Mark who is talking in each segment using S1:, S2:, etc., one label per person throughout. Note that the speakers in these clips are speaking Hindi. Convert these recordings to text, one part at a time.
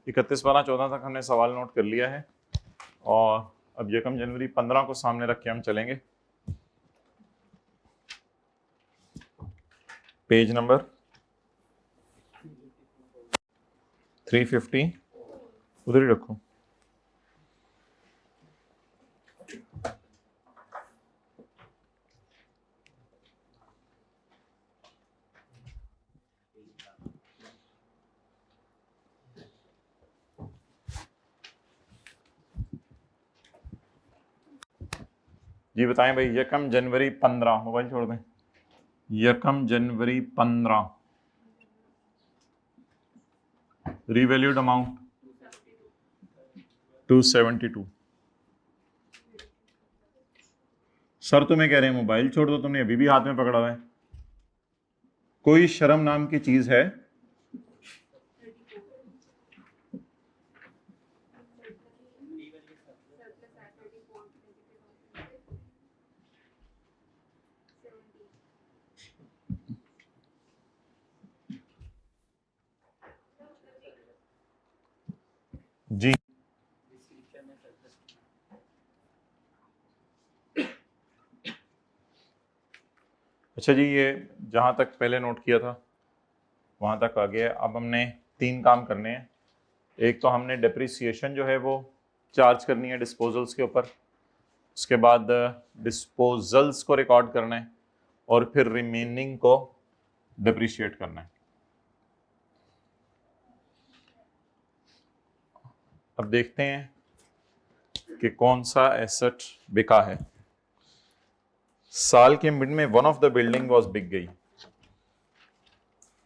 S1: 31/12/14 तक हमने सवाल नोट कर लिया है और अब यकम जनवरी 15 को सामने रख के हम चलेंगे। पेज नंबर 350 उधर ही रखो। जी बताएं भाई, यकम जनवरी 15, मोबाइल छोड़ दें। यकम जनवरी 15 रिवैल्यूड अमाउंट 272। सर तुम्हें कह रहे हैं मोबाइल छोड़ दो, तुमने अभी भी हाथ में पकड़ा हुआ है। कोई शर्म नाम की चीज है? जी अच्छा जी, ये जहां तक पहले नोट किया था वहां तक आ गया। अब हमने 3 काम करने हैं। एक तो हमने डेप्रिसिएशन जो है वो चार्ज करनी है डिस्पोजल्स के ऊपर, उसके बाद डिस्पोजल्स को रिकॉर्ड करना है और फिर रिमेनिंग को डिप्रिशिएट करना है। अब देखते हैं कि कौन सा एसेट बिका है। साल के मिड में one of the building was बिक गई।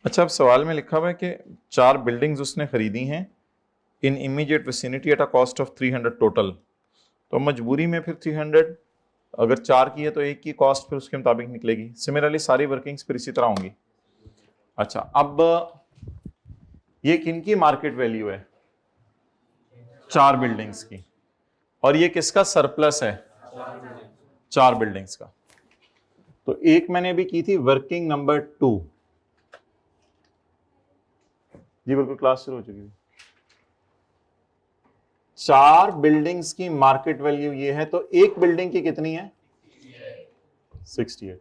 S1: अच्छा, अब सवाल में लिखा हुआ है कि 4 बिल्डिंग्स उसने खरीदी हैं इन immediate vicinity at a cost of 300 total. तो मजबूरी में फिर 300, अगर 4 की है तो एक की कॉस्ट फिर उसके मुताबिक निकलेगी। सिमिलरली सारी वर्किंग्स फिर इसी तरह होंगी। अच्छा, अब ये किनकी मार्केट वैल्यू है? 4 बिल्डिंग्स की। और ये किसका सरप्लस है? 4 बिल्डिंग्स का। तो एक मैंने भी की थी वर्किंग नंबर 2। जी बिल्कुल, क्लास शुरू हो चुकी है। 4 बिल्डिंग्स की मार्केट वैल्यू ये है, तो एक बिल्डिंग की कितनी है? 68।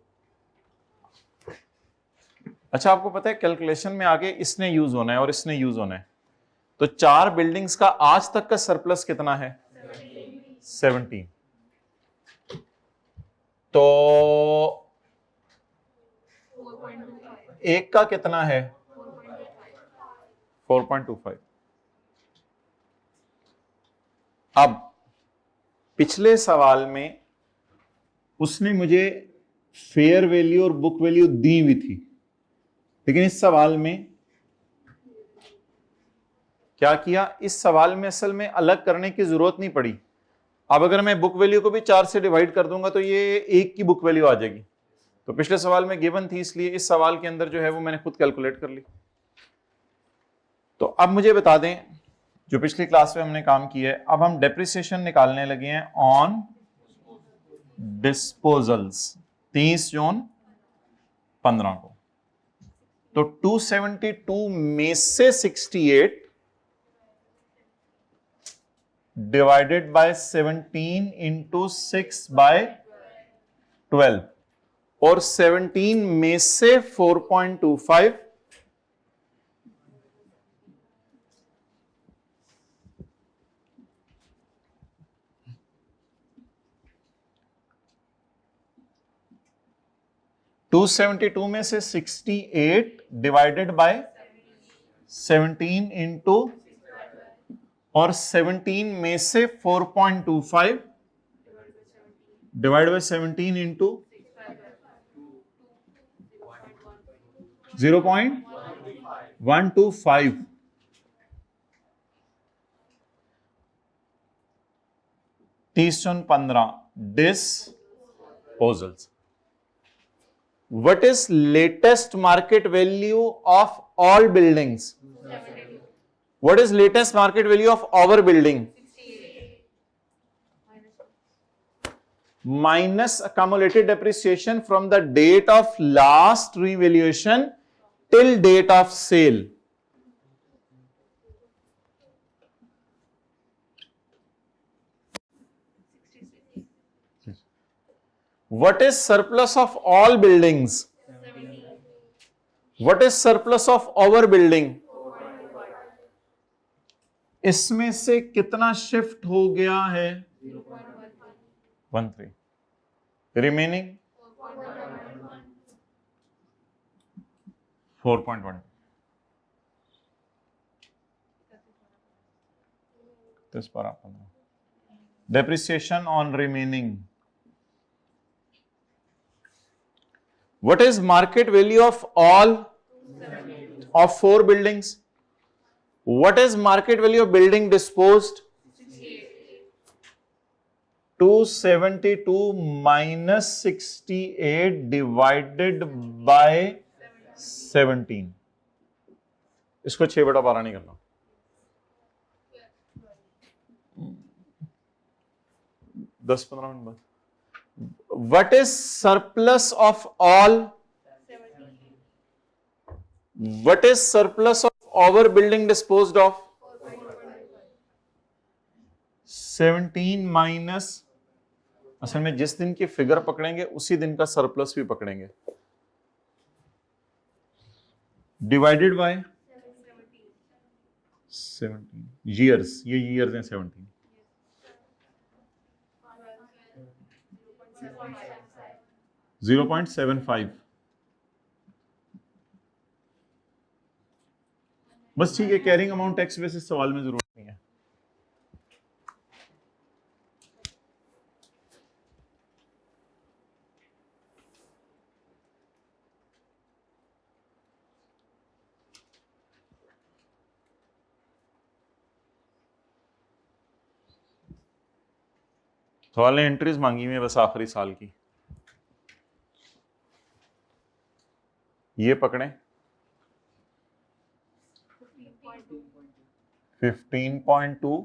S1: अच्छा, आपको पता है कैलकुलेशन में आगे इसने यूज होना है और इसने यूज होना है। तो 4 बिल्डिंग्स का आज तक का सरप्लस कितना है? 17। तो एक का कितना है? 4.25। अब पिछले सवाल में उसने मुझे फेयर वैल्यू और बुक वैल्यू दी हुई थी, लेकिन इस सवाल में क्या किया? इस सवाल में असल में अलग करने की जरूरत नहीं पड़ी। अब अगर मैं बुक वैल्यू को भी 4 से डिवाइड कर दूंगा तो ये एक की बुक वैल्यू आ जाएगी। तो पिछले सवाल में गिवन थी, इसलिए इस सवाल के अंदर जो है वो मैंने खुद कैलकुलेट कर ली। तो अब मुझे बता दें, जो पिछली क्लास में हमने काम किया है, अब हम डेप्रिसिएशन निकालने लगे हैं ऑन डिस्पोजल्स 30 जून 15 को। तो 272 में से 68 डिवाइडेड बाय 17 इंटू 6/12 और 17 में से 4.25 272 में से 68 डिवाइडेड बाय 17 इंटू और 17 में से 4.25 डिवाइड बाय 17 इंटू 0.125। तीस जून 15 disposals. What is latest market value of all buildings? What is latest market value of our building? Minus accumulated depreciation from the date of last revaluation till date of sale. What is surplus of all buildings? What is surplus of our building? इसमें से कितना शिफ्ट हो गया है? 13. Remaining 4.1. Depreciation on remaining. What is market value of all of 4 buildings? What is market value of building disposed? 272 minus 68 divided by 17. इसको 6/12 नहीं करना, 10-15 मिनट बाद. What is surplus of all? What is surplus of our building disposed of? 17 minus, असल में जिस दिन की फिगर पकड़ेंगे उसी दिन का सरप्लस भी पकड़ेंगे, डिवाइडेड बाय 17 ईयर्स. ये ईयर्स हैं 17. 0.75. बस ठीक है. कैरिंग अमाउंट टैक्स बेसिस सवाल में जरूरत नहीं है. सवाल ने एंट्रीज मांगी हुई है बस आखिरी साल की. ये पकड़ें 15.2.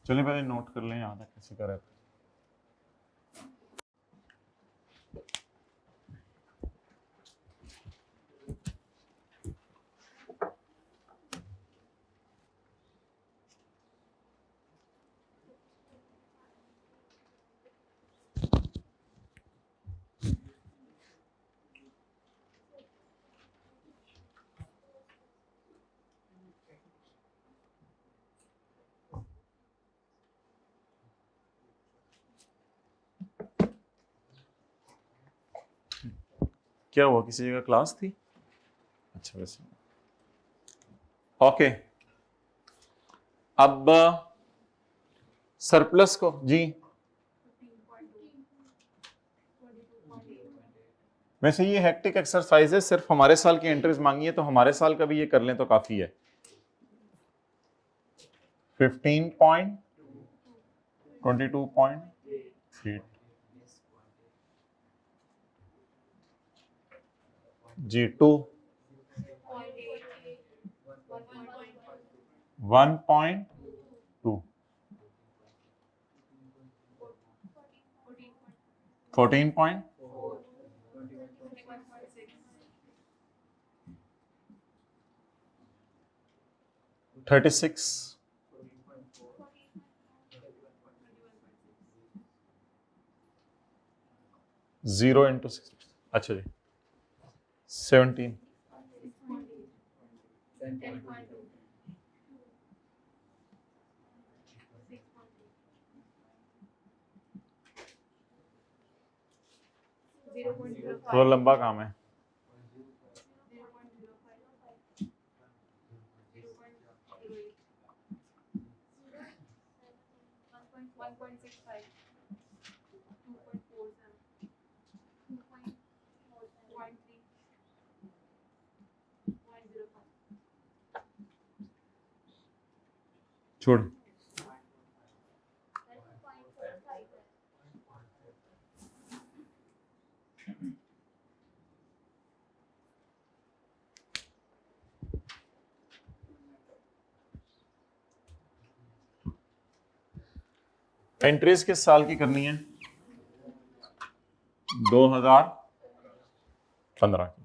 S1: चलिए पहले नोट कर लें यहां तक कैसे कर रहे थे. क्या हुआ, किसी जगह क्लास थी? अच्छा वैसे ओके. अब सरप्लस को जी, वैसे ये हेक्टिक एक्सरसाइज है, सिर्फ हमारे साल की एंट्रीज मांगी है तो हमारे साल का भी ये कर लें तो काफी है. 15.22.8 जी 2 1.2 14. 36 0 into 6. अच्छा जी 17 थोड़ा लंबा काम है. छोड़ एंट्रीज किस साल की करनी है? 2015 की.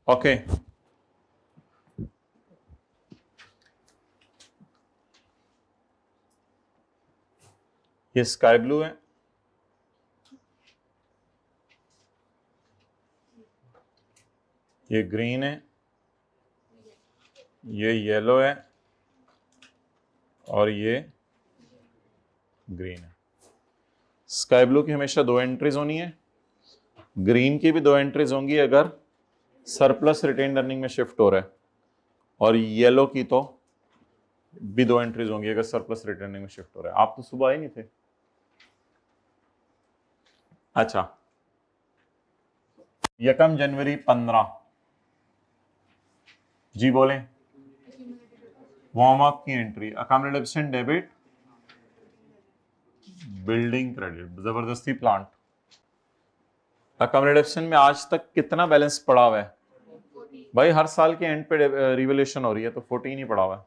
S1: ओके ये स्काई ब्लू है, ये ग्रीन है, ये येलो है और ये ग्रीन है। स्काई ब्लू की हमेशा 2 एंट्रीज होनी है, ग्रीन की भी 2 एंट्रीज होंगी अगर सरप्लस रिटेन अर्निंग में शिफ्ट हो रहा है, और येलो की तो भी 2 एंट्रीज होंगी अगर सरप्लस रिटेन अर्निंग में शिफ्ट हो रहा है। आप तो सुबह आए नहीं थे। अच्छा, यकम जनवरी 15 जी बोले, वार्म अप की entry, accommodation debit, building credit, जबरदस्ती प्लांट। अकोमोडेशन में आज तक कितना बैलेंस पड़ा हुआ है भाई? हर साल के एंड पे रिवोल्यूशन हो रही है, तो 14 ही पड़ा हुआ है।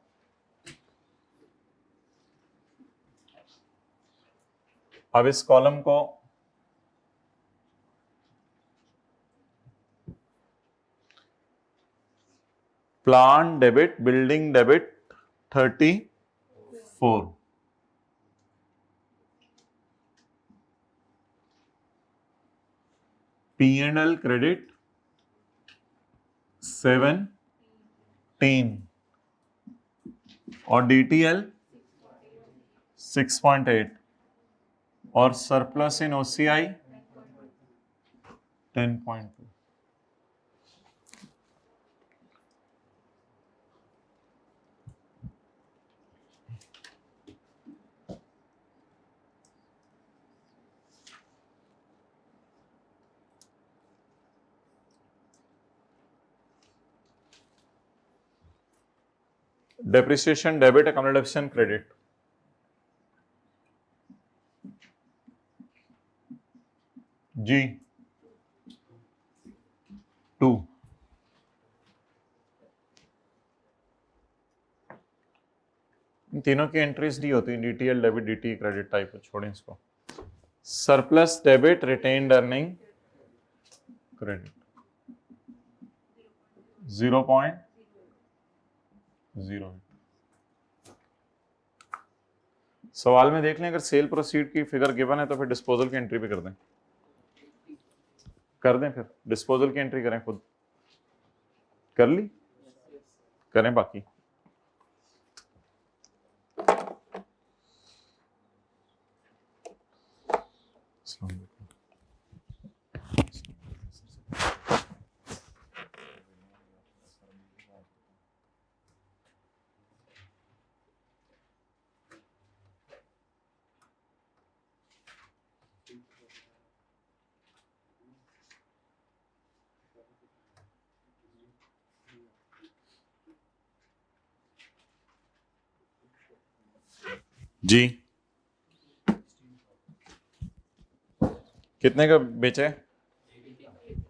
S1: अब इस कॉलम को plant debit, building debit 34, P&L credit 17 और DTL 6.8 और surplus in OCI 10.2। Depreciation debit, accommodation credit, जी 2। इन तीनों की एंट्रीज डी होती है, DTL debit, DT credit type. छोड़ें इसको। Surplus debit, retained earning credit 0.08। सवाल में देख लें, अगर सेल प्रोसीड की फिगर गिवन है तो फिर डिस्पोजल की एंट्री भी कर दें, फिर डिस्पोजल की एंट्री करें। खुद कर ली, करें बाकी। जी कितने का बेचे?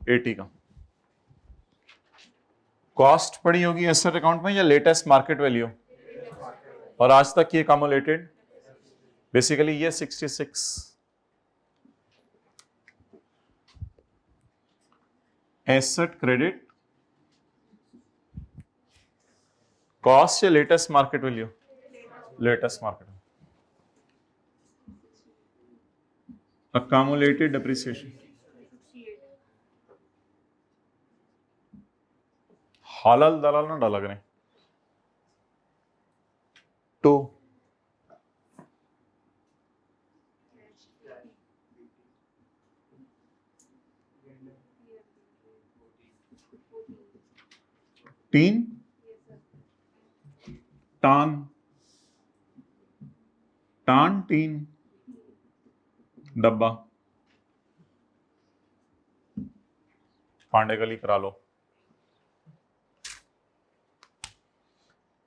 S1: 80 का। कॉस्ट पड़ी होगी एसेट अकाउंट में या लेटेस्ट मार्केट वैल्यू? और आज तक ये कम्युलेटेड, बेसिकली ये 66। एसेट क्रेडिट कॉस्ट या latest market value? Latest market. Accumulated depreciation हालाल दलाल ना डाला करें। 2 3 टान 3 डब्बा पांडे गली करा लो।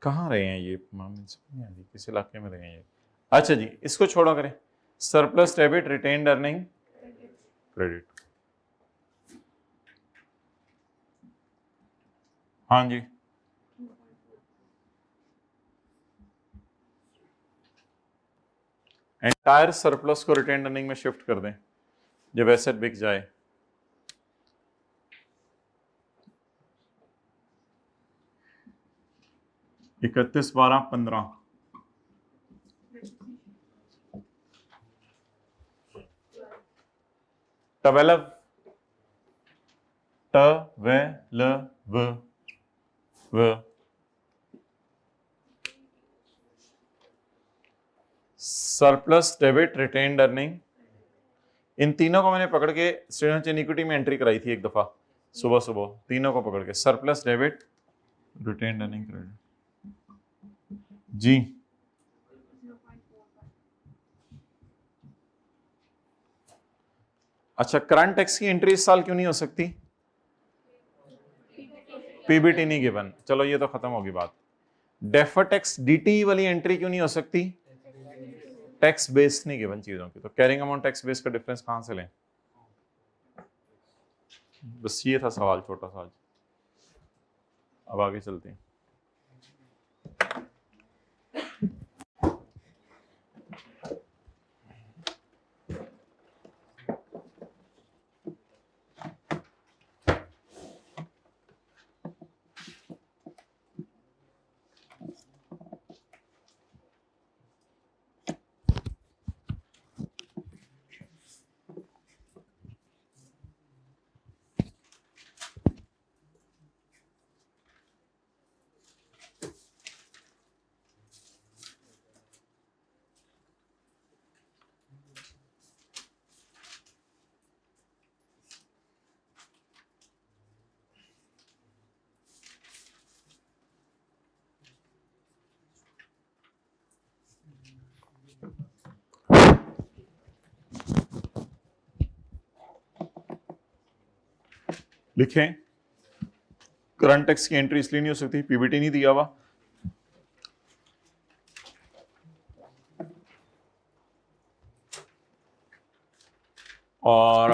S1: कहाँ रहे हैं ये? किस इलाके में रहे हैं ये? अच्छा जी, इसको छोड़ो करें। Surplus debit, retained earning credit. हाँ जी, एंटायर सरप्लस को रिटेन्ड अर्निंग में शिफ्ट कर दें जब एसेट बिक जाए। 31 12 15 12 ट व ल व सरप्लस डेबिट रिटेन्ड अर्निंग, इन तीनों को मैंने पकड़ के स्टूडेंट इक्विटी में एंट्री कराई थी एक दफा सुबह सुबह, तीनों को पकड़ के surplus debit retained earning credit जी। अच्छा, करंट टैक्स की एंट्री इस साल क्यों नहीं हो सकती? पीबीटी नहीं गिवन, चलो ये तो खत्म होगी बात। डेफर टैक्स डीटी वाली एंट्री क्यों नहीं हो सकती? टैक्स बेस नहीं गिवन चीजों की, तो कैरिंग अमाउंट टैक्स बेस का डिफरेंस कहां से लें? बस ये था सवाल छोटा सा आज। अब आगे चलते हैं। लिखें, करंट टैक्स की एंट्री इसलिए नहीं हो सकती, पीबीटी नहीं दिया हुआ, और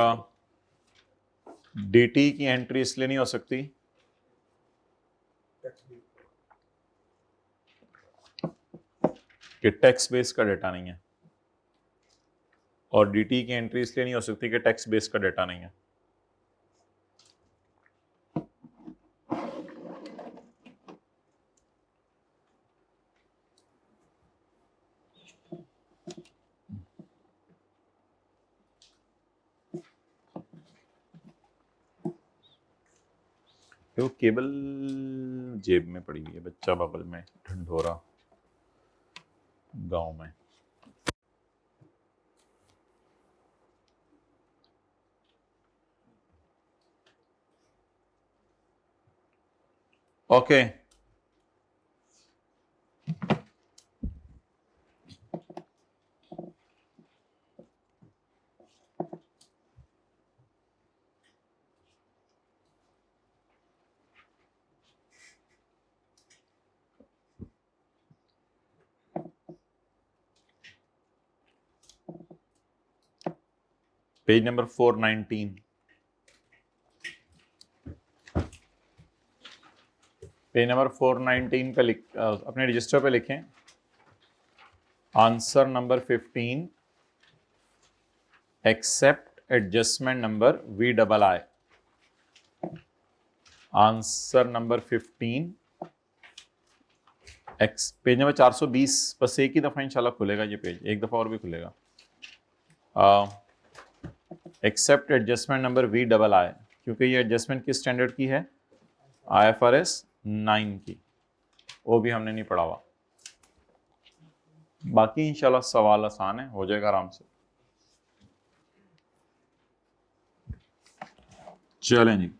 S1: डीटी की एंट्री इसलिए नहीं हो सकती कि टैक्स बेस का डेटा नहीं है, और डीटी की एंट्री इसलिए नहीं हो सकती कि टैक्स बेस का डेटा नहीं है। वो केबल जेब में पड़ी हुई है, बच्चा बगल में ढंढोरा गांव में। Okay, page number 419, page number 419 पे अपने रजिस्टर पे लिखें answer number 15 except adjustment number V double I. Answer number 15 page number 420, बस एक ही दफा इंशाल्लाह खुलेगा ये पेज, एक दफा और भी खुलेगा। Except adjustment number V double I, क्योंकि ये एडजस्टमेंट किस स्टैंडर्ड की है? IFRS 9 की, वो भी हमने नहीं पढ़ा हुआ। बाकी इंशाल्लाह सवाल आसान है, हो जाएगा आराम से। चलें जी,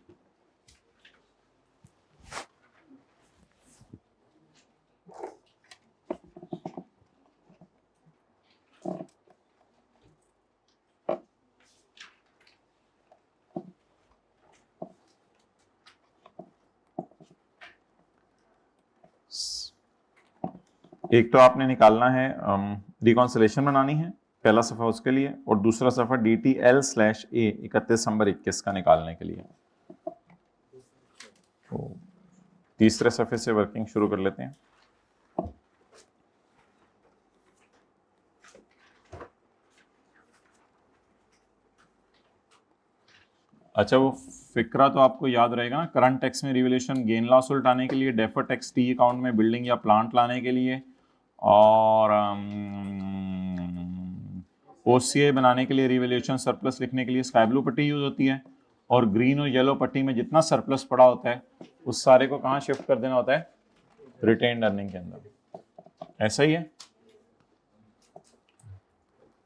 S1: एक तो आपने निकालना है रिकॉन्सिलेशन बनानी है, पहला सफ़ा उसके लिए, और दूसरा सफ़ा DTL/A 31 नंबर 21 का निकालने के लिए। तो तीसरे सफ़े से वर्किंग शुरू कर लेते हैं। अच्छा, वो फिक्रा तो आपको याद रहेगा ना, करंट टैक्स में रिवैल्यूएशन गेन लॉस उल्टाने के लिए, डेफर टैक्स टी अकाउंट में बिल्डिंग या प्लांट लाने के लिए, और ओसीए बनाने के लिए, रिवैल्यूएशन सरप्लस लिखने के लिए स्काई ब्लू पट्टी यूज होती है, और ग्रीन और येलो पट्टी में जितना सरप्लस पड़ा होता है उस सारे को कहाँ शिफ्ट कर देना होता है, रिटेन्ड अर्निंग के अंदर। ऐसा ही है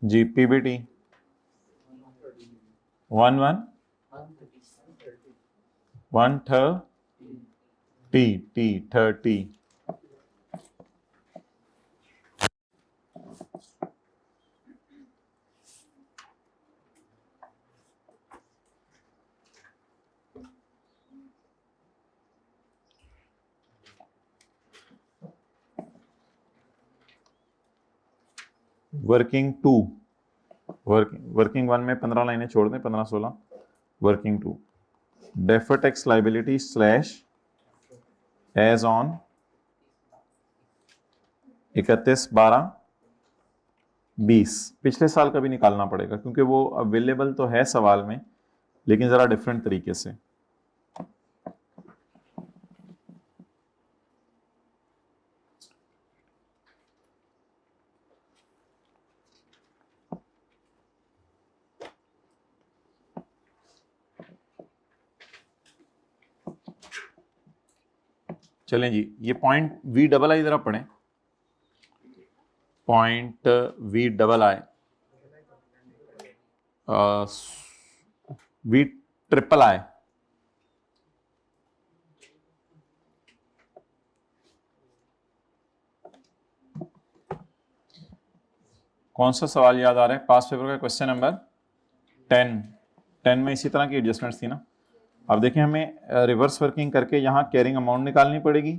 S1: जी। पीबीटी 130 वर्किंग 2, वर्किंग 1 में 15 लाइनें छोड़ दें, 15-16। Working 2, defer tax liability slash as on 31/12/20। पिछले साल का भी निकालना पड़ेगा क्योंकि वो अवेलेबल तो है सवाल में, लेकिन जरा डिफरेंट तरीके से। चलें जी, ये पॉइंट वी डबल आई जरा पढ़ें। Point V double I, V triple I, कौन सा सवाल याद आ रहा है? पास पेपर का क्वेश्चन नंबर 10 में इसी तरह की एडजस्टमेंट्स थी ना। अब देखें, हमें रिवर्स वर्किंग करके यहाँ कैरिंग अमाउंट निकालनी पड़ेगी,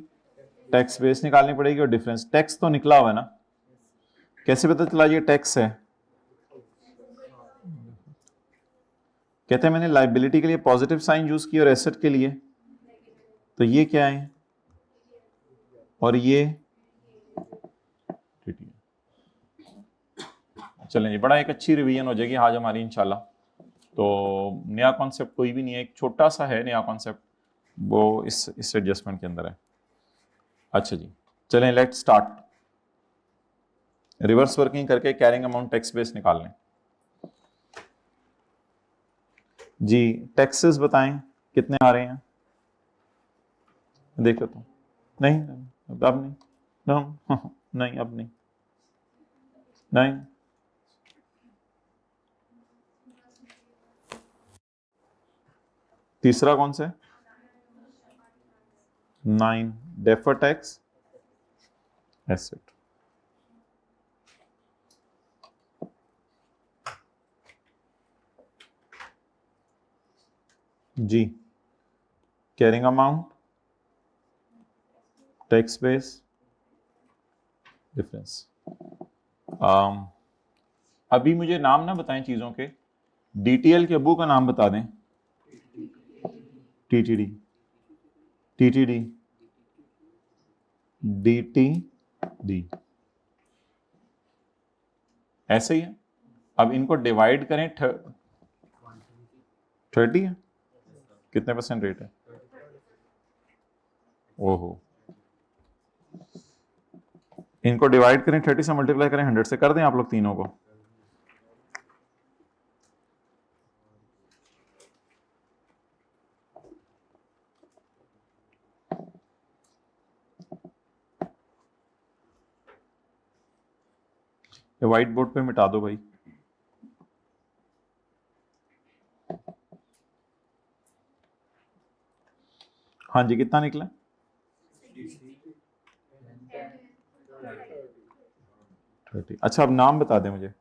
S1: टैक्स बेस निकालनी पड़ेगी, और डिफरेंस। टैक्स तो निकला हुआ है ना, कैसे पता चला ये टैक्स है? कहते हैं मैंने लाइबिलिटी के लिए पॉजिटिव साइन यूज किया और एसेट के लिए, तो ये क्या है और ये। चलें जी, बड़ा एक अच्छी रिवीजन हो जाएगी आज हमारी इंशाल्लाह। तो नया कॉन्सेप्ट कोई भी नहीं है, एक छोटा सा है नया कॉन्सेप्ट, वो इस एडजस्टमेंट के अंदर है। अच्छा जी, चलें लेट स्टार्ट। रिवर्स वर्किंग करके कैरिंग अमाउंट टैक्स बेस निकाल लें जी। टैक्सेस बताएं कितने आ रहे हैं, देख लेता हूँ। नहीं अब नहीं, नहीं अब नहीं, नहीं। तीसरा कौन सा है? 9 डेफर टैक्स एसेट। जी, carrying amount, tax base, difference. अभी मुझे नाम ना बताएं चीजों के, डीटीएल के अबू का नाम बता दें। टीटीडी, टीटीडी, डीटीडी, ऐसे ही है। अब इनको डिवाइड करें, 30 है, कितने % रेट है? ओहो, इनको डिवाइड करें 30 से, मल्टीप्लाई करें 100 से, कर दें आप लोग तीनों को। ये व्हाइट बोर्ड पे मिटा दो भाई। हाँ जी, कितना निकला? 30। अच्छा, अब नाम बता दें मुझे।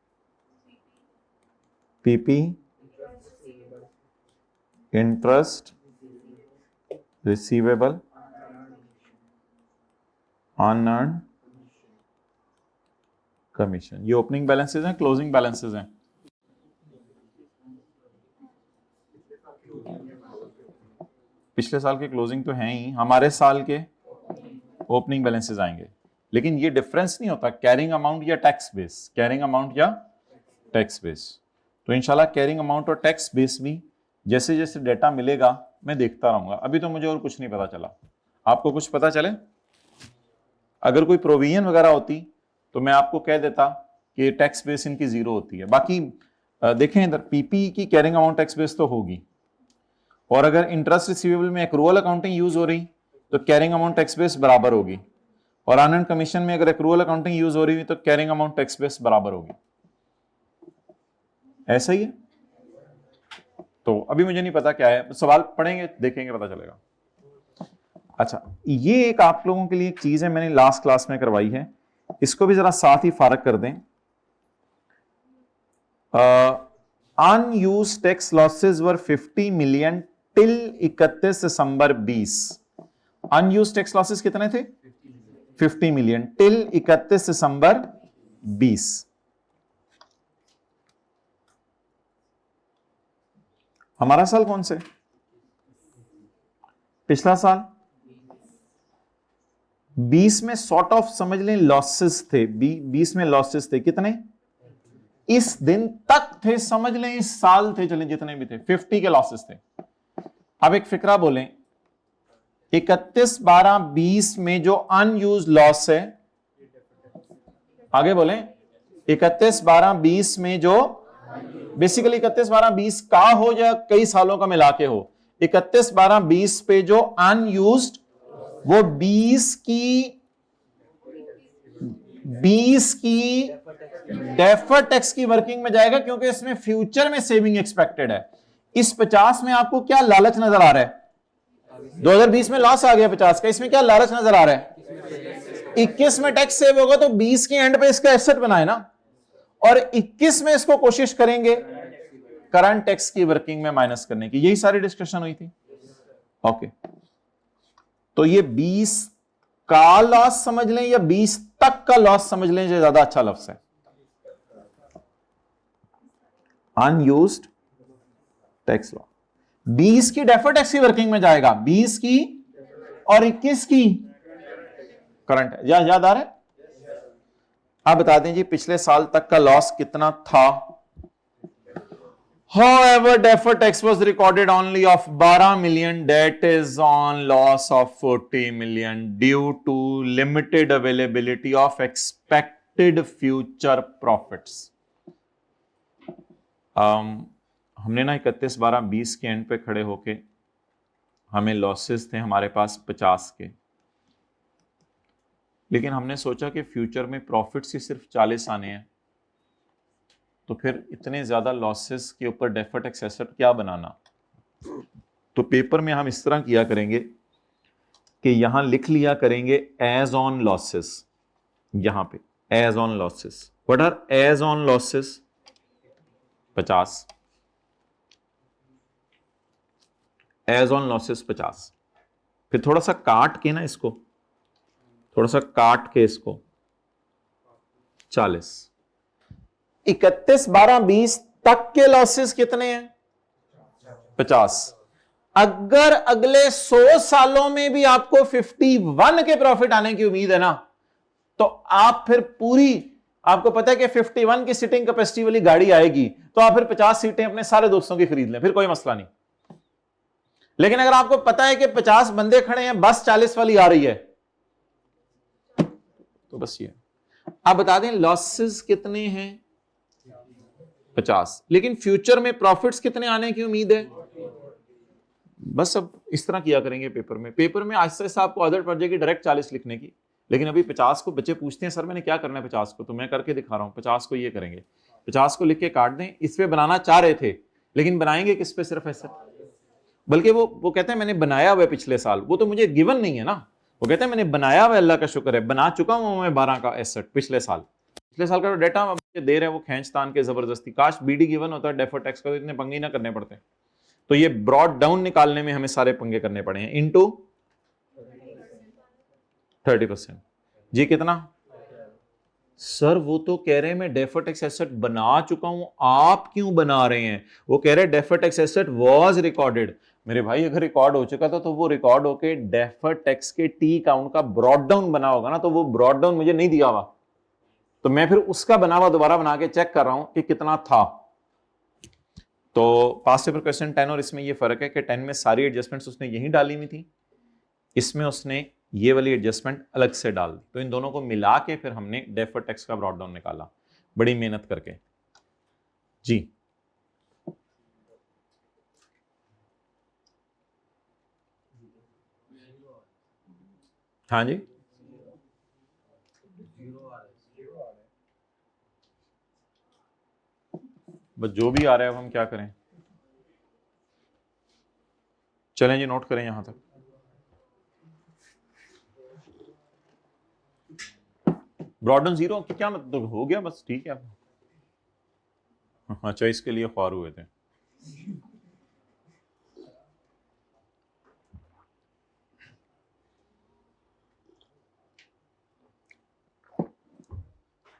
S1: PP, interest receivable, unearned commission. ये ओपनिंग बैलेंसेस हैं, क्लोजिंग बैलेंसेस हैं? पिछले साल के क्लोजिंग तो हैं ही, हमारे साल के ओपनिंग बैलेंसेस आएंगे। लेकिन ये डिफरेंस नहीं होता कैरिंग अमाउंट या टैक्स बेस, कैरिंग अमाउंट या टैक्स बेस। तो इंशाल्लाह कैरिंग अमाउंट और टैक्स बेस भी जैसे जैसे डेटा मिलेगा मैं देखता रहूंगा। अभी तो मुझे और कुछ नहीं पता चला, आपको कुछ पता चले? अगर कोई प्रोविजन वगैरह होती तो मैं आपको कह देता कि टैक्स बेस इनकी जीरो होती है। बाकी देखें इधर पीपी की कैरिंग अमाउंट टैक्स बेस तो होगी, और अगर इंटरेस्ट रिसीवेबल में एक्रूअल अकाउंटिंग यूज हो रही तो कैरिंग अमाउंट टैक्स बेस बराबर होगी, और अर्न कमीशन में अगर एक्रूअल अकाउंटिंग यूज हो रही है तो कैरिंग अमाउंट टैक्स बेस बराबर होगी। ऐसा ही है। तो अभी मुझे नहीं पता क्या है, सवाल पढ़ेंगे देखेंगे पता चलेगा। अच्छा, ये एक आप लोगों के लिए एक चीज है मैंने लास्ट क्लास में करवाई है, इसको भी जरा साथ ही फारक कर दें। अनयूज्ड टैक्स लॉसेस वर 50 मिलियन टिल 31 दिसंबर 20। अनयूज्ड टैक्स लॉसेस कितने थे? 50 मिलियन टिल 31 दिसंबर 20। हमारा साल कौन से? पिछला साल 20 में सॉर्ट ऑफ समझ लें लॉसेस थे, 20 में लॉसेस थे कितने? इस दिन तक थे, समझ लें इस साल थे, चलें जितने भी थे 50 के लॉसेस थे। अब एक फिक्रा बोलें, 31/12/20 में जो अनयूज्ड लॉस है, आगे बोलें 31/12/20 में जो बेसिकली 31/12/20 का हो या कई सालों का मिला के हो, 31/12/20 पे जो अनयूज्ड वो 20 की डेफर्ड टैक्स की वर्किंग में जाएगा, क्योंकि इसमें फ्यूचर में सेविंग एक्सपेक्टेड है। इस 50 में आपको क्या लालच नजर आ रहा है? 2020 में लॉस आ गया 50 का, इसमें क्या लालच नजर आ रहा है? 21 में टैक्स सेव होगा तो 20 के एंड पे इसका एसेट बनाए ना, और 21 में इसको कोशिश करेंगे करंट टैक्स की वर्किंग में माइनस करने की। यही सारी डिस्कशन हुई थी। ओके, तो ये 20 का लॉस समझ लें या 20 तक का लॉस समझ लें, जो ज्यादा अच्छा लफ्ज है। अनयूज्ड टैक्स लॉस 20 की डेफर्ड टैक्स की वर्किंग में जाएगा, 20 की और 21 की करंट। याद आ रहा है? आप बता दें जी पिछले साल तक का लॉस कितना था? However, deferred tax was recorded only of 12 million, that is on loss of 40 million due to limited availability of expected future profits. हमने ना 31/12/20 के एंड पे खड़े होके हमें लॉसेस थे हमारे पास 50 के, लेकिन हमने सोचा कि फ्यूचर में प्रॉफिट्स ही सिर्फ 40 आने हैं, तो फिर इतने ज्यादा लॉसेस के ऊपर डेफर्ड टैक्स एसेट क्या बनाना। तो पेपर में हम इस तरह किया करेंगे कि यहां लिख लिया करेंगे एज ऑन लॉसेस, यहां पे as on losses. What are as on losses? 50 as on losses 50। फिर थोड़ा सा काट के ना इसको, थोड़ा सा काट के इसको 40। 31/12/20 तक के लॉसेस कितने हैं? 50। अगर अगले 100 सालों में भी आपको 51 के प्रॉफिट आने की उम्मीद है ना, तो आप फिर पूरी, आपको पता है कि 51 की सीटिंग कैपेसिटी वाली गाड़ी आएगी, तो आप फिर 50 सीटें अपने सारे दोस्तों की खरीद लें, फिर कोई मसला नहीं। लेकिन अगर आपको पता है कि 50 बंदे खड़े हैं, बस 40 वाली आ रही है, तो बस ये। आप बता दें लॉसेस कितने हैं? 50, लेकिन फ्यूचर में प्रॉफिट्स कितने आने की उम्मीद है? बस अब इस तरह किया करेंगे पेपर में। पेपर में आहिस्ता आहिस्ता आपको आदत पड़ जाएगी डायरेक्ट 40 लिखने की, लेकिन अभी 50 को बच्चे पूछते हैं सर मैंने क्या करना है 50 को, तो मैं करके दिखा रहा हूं। 50 को ये करेंगे, 50 को लिख के काट दें। इस पे बनाना चाह रहे थे, लेकिन बनाएंगे किस पे? सिर्फ ऐसे। बल्कि वो कहते हैं मैंने बनाया हुआ है पिछले साल, वो तो मुझे गिवन नहीं है ना। वो कहते हैं मैंने बनाया हुआ, अल्लाह का शुक्र है, बना चुका हूं मैं 12 का एसेट पिछले साल का डेटा दे रहे हैं वो खींच तान के जबरदस्ती। काश बीडी गिवन होता है डेफर्ड टैक्स का, तो इतने पंगे ना करने पड़ते। तो ये ब्रॉड डाउन निकालने में हमें सारे पंगे करने पड़े हैं। इनटू 30%। जी कितना? सर वो तो कह रहे हैं मैं डेफर्ड टैक्स एसेट बना चुका हूं, आप क्यों बना रहे हैं? वो कह रहे हैं deferred tax asset was recorded. मेरे भाई अगर रिकॉर्ड हो चुका था तो वो रिकॉर्ड होके डेफर्ड टैक्स के टी काउंट का ब्रॉड डाउन बना होगा ना, तो वो ब्रॉड डाउन मुझे नहीं दिया हुआ, तो मैं फिर उसका बना हुआ दोबारा बना के चेक कर रहा हूं कि कितना था। तो पास्ट पेपर क्वेश्चन 10 और इसमें ये फर्क है कि 10 में सारी एडजस्टमेंट्स उसने यहीं डाली हुई थी, इसमें उसने ये वाली एडजस्टमेंट अलग से डाल दी। तो इन दोनों को मिला के फिर हमने डेफर्ड टैक्स का ब्रॉट डाउन निकाला, बड़ी मेहनत करके। जी हाँ जी, बस जो भी आ रहा है अब हम क्या करें। चलें जी, नोट करें यहां तक। ब्रॉट डाउन 0 क्या मतलब, हो गया बस, ठीक है। अच्छा, इसके लिए ख्वार हुए थे।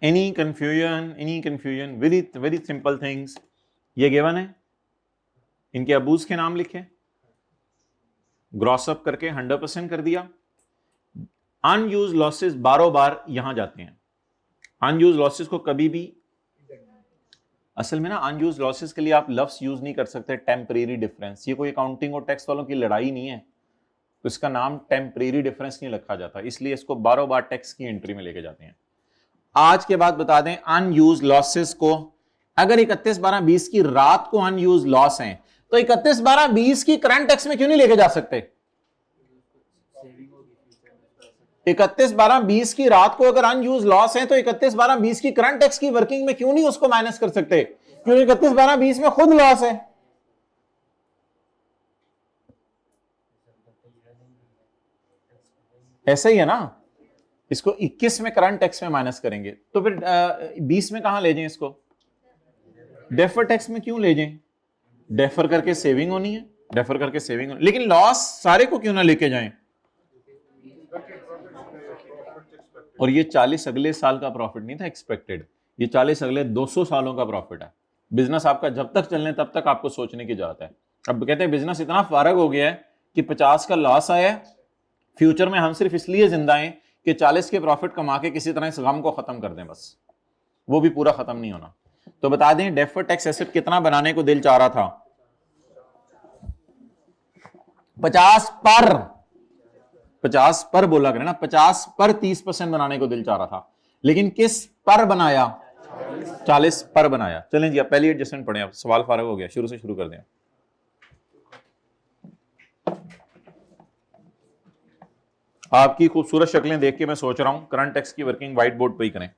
S1: Any confusion, very very simple things. ये गिवन है, इनके अबूज के नाम लिखे, ग्रॉस अप करके 100% कर दिया। अनयूज लॉसेस बारों बार यहां जाते हैं। अनयूज लॉसेस को कभी भी, असल में ना अनयूज लॉसेस के लिए आप लफ्ज यूज नहीं कर सकते टेम्परेरी डिफरेंस। ये कोई अकाउंटिंग और टैक्स वालों की लड़ाई नहीं है, तो इसका नाम टेम्परेरी डिफरेंस नहीं रखा जाता, इसलिए इसको बारों बार टैक्स की एंट्री में लेके जाते हैं। आज के बाद बता दें, अनयूज लॉसेस को अगर 31/12/20 की रात को अनयूज लॉस है तो 31/12/20 की करंट टैक्स में क्यों नहीं लेके जा सकते? 31/12/20 की रात को अगर अनयूज लॉस है तो 31/12/20 की करंट टैक्स की वर्किंग में क्यों नहीं उसको माइनस कर सकते? क्योंकि 31/12/20 में खुद लॉस है। ऐसा ही है ना, इसको 21 में करंट टैक्स में माइनस करेंगे तो फिर 20 में कहां ले जाएं इसको? डेफर टैक्स में क्यों ले जाएं? डेफर करके सेविंग होनी है, डेफर करके सेविंग होनी, लेकिन लॉस सारे को क्यों ना लेके जाएं? और ये 40 अगले साल का प्रॉफिट नहीं था एक्सपेक्टेड, ये 40 अगले 200 सालों का प्रॉफिट है। बिजनेस आपका जब तक चलने तब तक आपको सोचने की जरूरत है। अब कहते हैं बिजनेस इतना फारग हो गया है कि 50 का लॉस आया है, फ्यूचर में हम सिर्फ इसलिए जिंदा हैं कि 40 के प्रॉफिट कमा के किसी तरह इस गम को खत्म कर दें, बस वो भी पूरा खत्म नहीं होना। तो बता दें डेफर्ड टैक्स एसेट कितना बनाने को दिल चाह रहा था? 50 पर बोला करें ना, 50 पर 30% बनाने को दिल चाह रहा था, लेकिन किस पर बनाया? 40 पर बनाया। चलें जी, अब पहली एडजस्टमेंट पढ़ें, अब सवाल फारग हो गया, शुरू से शुरू कर दें। आपकी खूबसूरत शक्लें देख के मैं सोच रहा हूं करंट टैक्स की वर्किंग व्हाइट बोर्ड पे ही करें।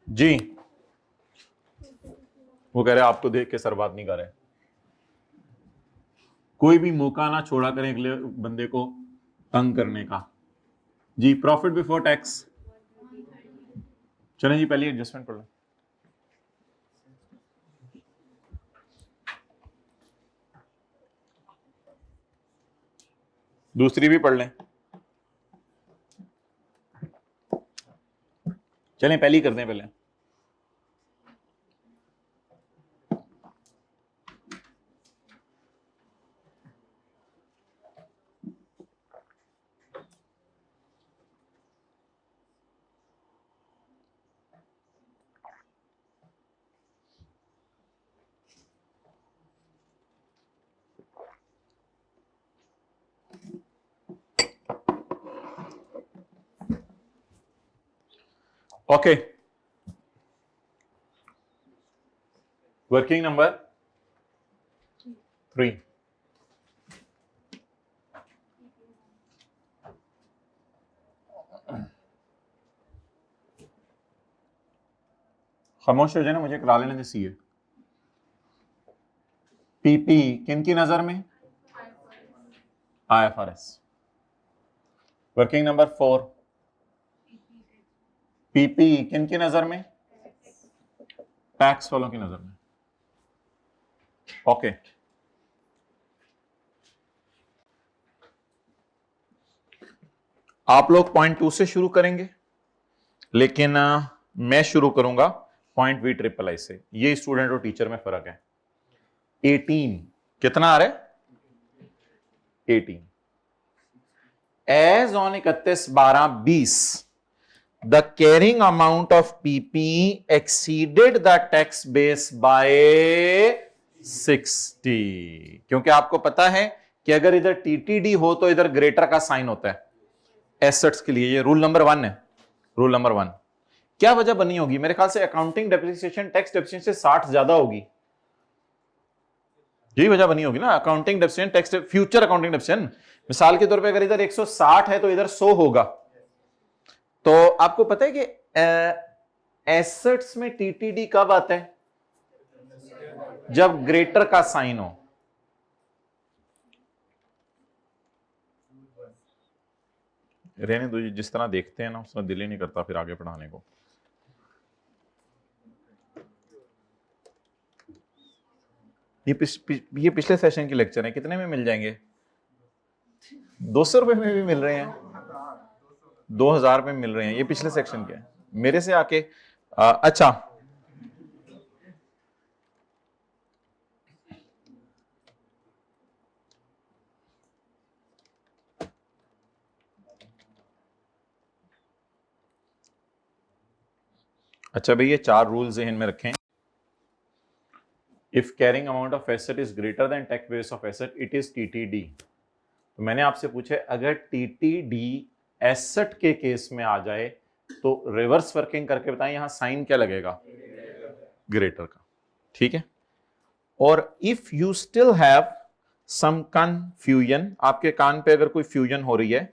S1: जी, वो कह रहे आपको देख के सर बात नहीं कर रहे। कोई भी मौका ना छोड़ा करें अगले बंदे को तंग करने का। जी, प्रॉफिट बिफोर टैक्स। चलें जी, पहली एडजस्टमेंट पढ़ लें। दूसरी भी पढ़ लें। चलें पहली कर दें पहले। Okay, working number 3। खामोश हो जाए ना, मुझे करा लेने दे सीए। पीपी किन की नजर में? आईएफआरएस। वर्किंग नंबर 4, पीपी किन की नजर में? टैक्स वालों की नजर में। ओके, आप लोग पॉइंट 2 से शुरू करेंगे, लेकिन मैं शुरू करूंगा पॉइंट V ट्रिपल आई से। ये स्टूडेंट और टीचर में फर्क है। 18 कितना आ रहा है? 18 as on 31/12/20 the carrying amount of PP exceeded the tax base by 60। क्योंकि आपको पता है कि अगर इधर टीटीडी हो तो इधर ग्रेटर का साइन होता है एसेट्स के लिए। ये रूल नंबर 1 है। रूल नंबर 1 क्या वजह बनी होगी? मेरे ख्याल से अकाउंटिंग डेप्रिसिएशन टैक्स डेप्रिसिएशन से 60 ज्यादा होगी। यही वजह बनी होगी ना, accounting depreciation tax future accounting depreciation. मिसाल के तौर पे अगर इधर 160 है तो इधर 100 होगा। तो आपको पता है कि एसेट्स में टीटीडी कब आता है? जब ग्रेटर का साइन हो। रहने दो, जिस तरह देखते हैं ना उसमें दिल ही नहीं करता फिर आगे पढ़ाने को। ये पिछले सेशन की लेक्चर है, कितने में मिल जाएंगे? 200 रुपए में भी मिल रहे हैं, 2000 में मिल रहे हैं। ये पिछले सेक्शन के हैं, मेरे से आके अच्छा अच्छा भाई, ये 4 रूल्स जहन में रखें। If carrying amount of asset is greater than tax base of asset it is TTD. तो मैंने आपसे पूछा अगर टीटीडी एसेट के केस में आ जाए तो रिवर्स वर्किंग करके बताएं यहां साइन क्या लगेगा? ग्रेटर का। ठीक है। और if you still have some confusion, आपके कान पे अगर कोई फ्यूजन हो रही है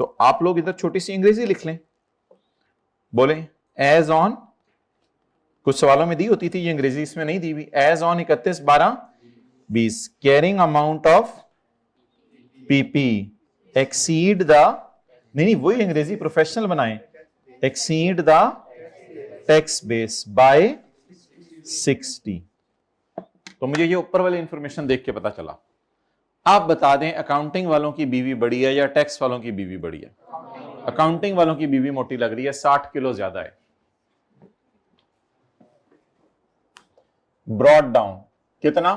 S1: तो आप लोग इधर छोटी सी अंग्रेजी लिख लें। बोले एज ऑन, कुछ सवालों में दी होती थी ये अंग्रेजी, इसमें नहीं दी हुई। As on 31/12/20 carrying amount of PP exceed the, नहीं वही अंग्रेजी प्रोफेशनल बनाए, exceed the tax base by 60। तो मुझे ये ऊपर वाली इंफॉर्मेशन देख के पता चला। आप बता दें अकाउंटिंग वालों की बीवी बड़ी है या टैक्स वालों की बीवी बड़ी है? अकाउंटिंग वालों की बीवी मोटी लग रही है, 60 किलो ज्यादा है। ब्रॉड डाउन कितना?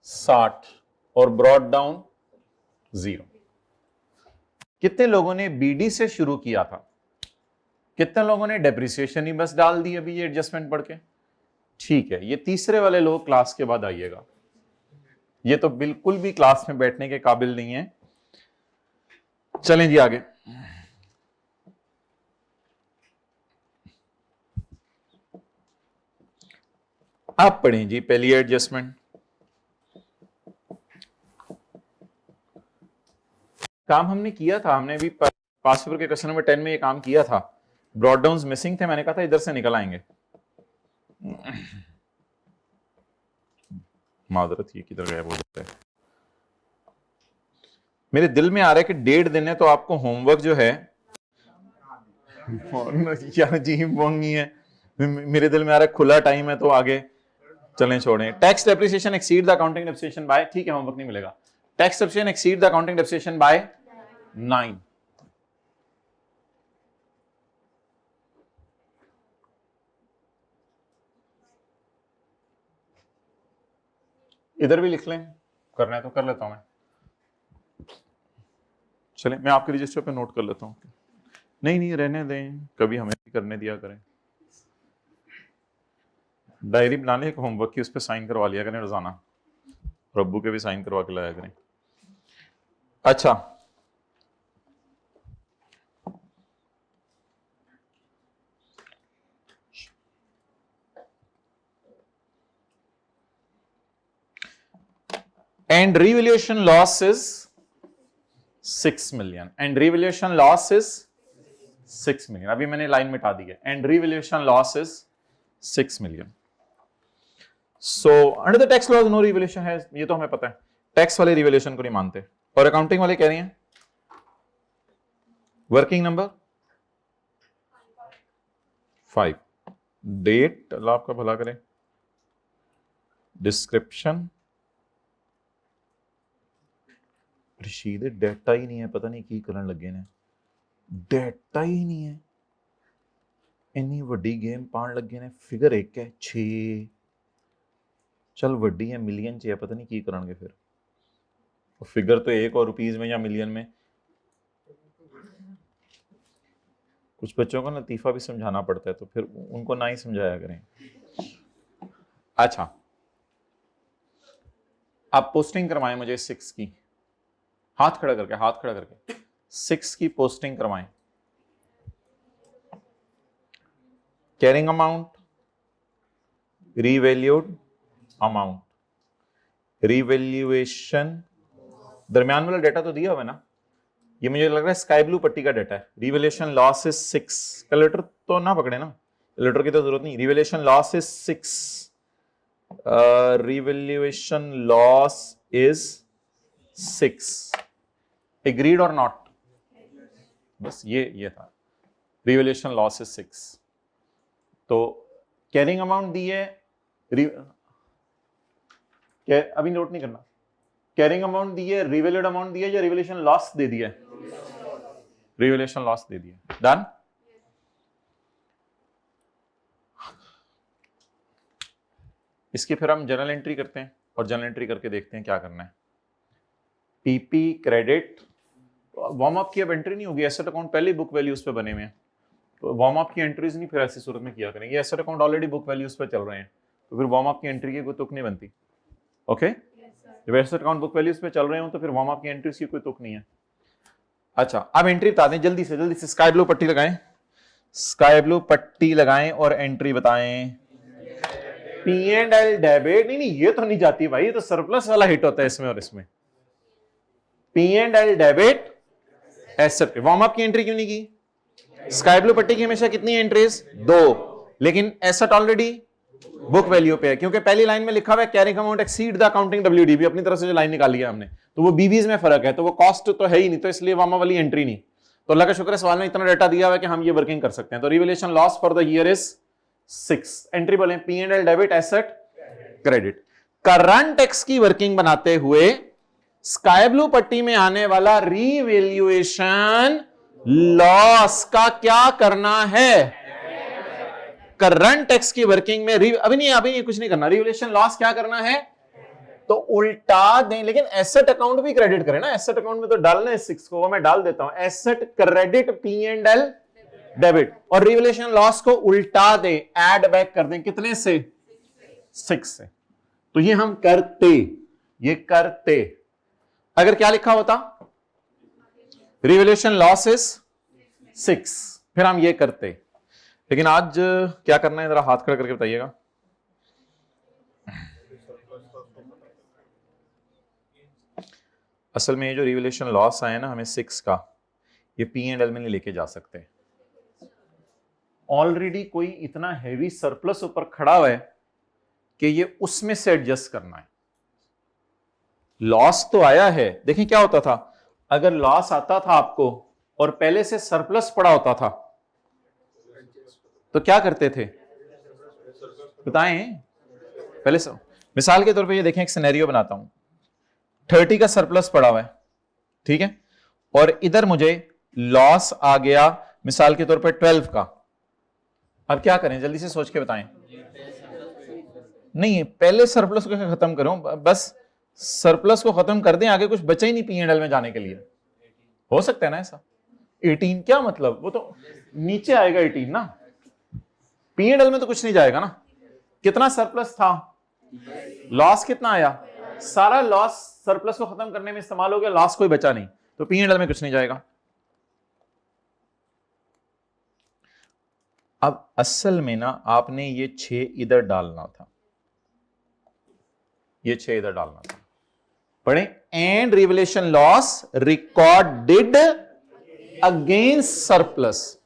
S1: 60 और ब्रॉड डाउन 0। कितने लोगों ने बीडी से शुरू किया था? कितने लोगों ने डेप्रिसिएशन ही बस डाल दी अभी ये एडजस्टमेंट पढ़ के? ठीक है, ये तीसरे वाले लोग क्लास के बाद आइएगा, ये तो बिल्कुल भी क्लास में बैठने के काबिल नहीं है। चलें जी आगे। आप पढ़ें जी पहली एडजस्टमेंट। काम हमने किया था, हमने भी पास पेपर के क्वेश्चन नंबर 10 में ये काम किया था। ब्रॉड डाउन्स मिसिंग थे, मैंने कहा था इधर से निकल आएंगे। मादरत, ये किधर गया बोल रहे हैं। मेरे दिल में आ रहा है कि 1.5 दिन है तो आपको होमवर्क जो है यार जी बोंगी है, मेरे दिल में आ रहा है खुला टाइम है तो आगे चलें छोड़ें। Tax depreciation exceed the accounting depreciation by, ठीक है होमवर्क नहीं मिलेगा। Tax depreciation exceed the accounting depreciation by 9। इधर भी लिख लें, करना है तो कर लेता हूं मैं। चलें मैं आपके रजिस्टर पे नोट कर लेता हूं। नहीं रहने दें, कभी हमें भी करने दिया करें। डायरी बना ले एक होमवर्क की, उस पर साइन करवा लिया करें रोजाना, रब्बू के भी साइन करवा के लाया करें। अच्छा and revaluation loss is 6 million, and revaluation loss is 6 million. अभी मैंने लाइन मिटा दी है, and revaluation loss is 6 million. So under the tax laws no revaluation है, ये तो हमें पता है। टैक्स वाले रिवैल्यूएशन को नहीं मानते, और अकाउंटिंग वाले कह रहे हैं वर्किंग नंबर 5, डेट अल्लाह आपका भला करे, डिस्क्रिप्शन, रशीद डेटा ही नहीं है, पता नहीं की करन लगे ने, डेटा ही नहीं है, इन्नी वड्डी गेम पान लगे ने। फिगर 1 है 6, चल वड्डी है मिलियन च है, पता नहीं की करनगे फिर। फिगर तो 1 और रुपीज में या मिलियन में कुछ बच्चों को लतीफा भी समझाना पड़ता है, तो फिर उनको ना ही समझाया करें। अच्छा, आप पोस्टिंग करवाएं मुझे 6 की, हाथ खड़ा करके 6 की पोस्टिंग करवाएं। Carrying amount, revalued amount, revaluation, दरमियान वाला डाटा तो दिया हुआ है ना, ये मुझे लग रहा है स्काई ब्लू पट्टी का डाटा है। रिवैल्यूएशन लॉस इज 6, कैलकुलेटर तो ना पकड़े ना, कैलकुलेटर की तो जरूरत नहीं। Revaluation loss is 6, revaluation loss is 6, agreed और नॉट, बस ये था, रिवैल्यूएशन लॉस इज 6। तो कैरिंग अमाउंट दी है, अभी नोट नहीं करना, कैरिंग अमाउंट दी है, रिवैल्यूड अमाउंट दिया या रिवैल्यूएशन लॉस दे दिया? रिवैल्यूएशन लॉस दे दिया। डन। इसकी फिर हम जर्नल एंट्री करते हैं और जर्नल एंट्री करके देखते हैं क्या करना है। पीपी क्रेडिट, वार्म अप की अब एंट्री नहीं होगी, एसेट अकाउंट पहले बुक वैल्यूज पे बने हुए हैं, तो वार्म अप की एंट्रीज नहीं फिर ऐसी सूरत में किया करेंगे। Asset account already book values पे चल रहे हैं, तो फिर वार्म अप की एंट्री की कोई तुक नहीं बनती। ओके, जब एसेट अकाउंट बुक वैल्यूज पे चल रहे हो तो फिर वार्म अप की एंट्रीज की कोई तुक नहीं है। अच्छा, अब एंट्री बता दें जल्दी से स्काई ब्लू पट्टी लगाएं, स्काई ब्लू पट्टी लगाएं और एंट्री बताएं। P&L डेबिट, नहीं ये तो नहीं जाती भाई, ये तो सरप्लस वाला हिट होता है इसमें और इसमें। P&L debit asset, warm up की एंट्री क्यों नहीं की? स्काई ब्लू पट्टी की हमेशा कितनी एंट्रीज? 2, लेकिन एसेट ऑलरेडी बुक वैल्यू पे है, क्योंकि पहली लाइन में लिखा हुआ है carrying amount exceed the accounting WDV, अपनी तरफ से जो लाइन निकाली है हमने, तो वो बीवीज में फर्क है, तो वो कॉस्ट तो है ही नहीं, तो इसलिए वार्म अप वाली एंट्री नहीं। तो अल्लाह का शुक्र है सवाल में इतना डाटा दिया हुआ है कि हम ये वर्किंग कर सकते हैं। तो revaluation loss for the year is 6, entry बोले P&L debit asset credit. Current tax की वर्किंग बनाते हुए स्काई ब्लू पट्टी में आने वाला रिवैल्यूएशन लॉस का क्या करना है? करंट टैक्स की वर्किंग में अभी नहीं कुछ नहीं करना, रिवैल्यूएशन लॉस क्या करना है? तो उल्टा दें, लेकिन एसेट अकाउंट भी क्रेडिट करें ना, एसेट अकाउंट में तो डालना है 6 को, वो मैं डाल देता हूं, एसेट क्रेडिट P&L डेबिट, और रिवैल्यूएशन लॉस को उल्टा दें, ऐड बैक कर दें, कितने से? 6 से। तो ये हम करते, अगर क्या लिखा होता? रिवैल्यूएशन लॉस इज 6, फिर हम ये करते। लेकिन आज क्या करना है जरा हाथ खड़ा करके बताइएगा। असल में ये जो रिवैल्यूएशन लॉस आया ना हमें 6 का, ये P&L में नहीं लेके जा सकते। ऑलरेडी कोई इतना हैवी सरप्लस ऊपर खड़ा हुआ है कि ये उसमें से एडजस्ट करना है। लॉस तो आया है, देखें क्या होता था, अगर लॉस आता था आपको और पहले से सरप्लस पड़ा होता था तो क्या करते थे बताएं? पहले से, मिसाल के तौर पे ये देखें, एक सिनेरियो बनाता हूं, 30 का सरप्लस पड़ा हुआ है, ठीक है, और इधर मुझे लॉस आ गया मिसाल के तौर पे 12 का। अब क्या करें, जल्दी से सोच के बताएं। नहीं, पहले सरप्लस को खत्म करो, बस सरप्लस को खत्म कर दें, आगे कुछ बचा ही नहीं P&L में जाने के लिए। हो सकता है ना ऐसा? 18 क्या मतलब, वो तो नीचे आएगा 18 ना, P&L में तो कुछ नहीं जाएगा ना। कितना सरप्लस था? लॉस कितना आया? सारा लॉस सरप्लस को खत्म करने में इस्तेमाल हो गया, लॉस कोई बचा नहीं, तो P&L में कुछ नहीं जाएगा। अब असल में ना आपने ये 6 इधर डालना था, ये 6 इधर डालना था। पढ़े, and revaluation loss recorded against surplus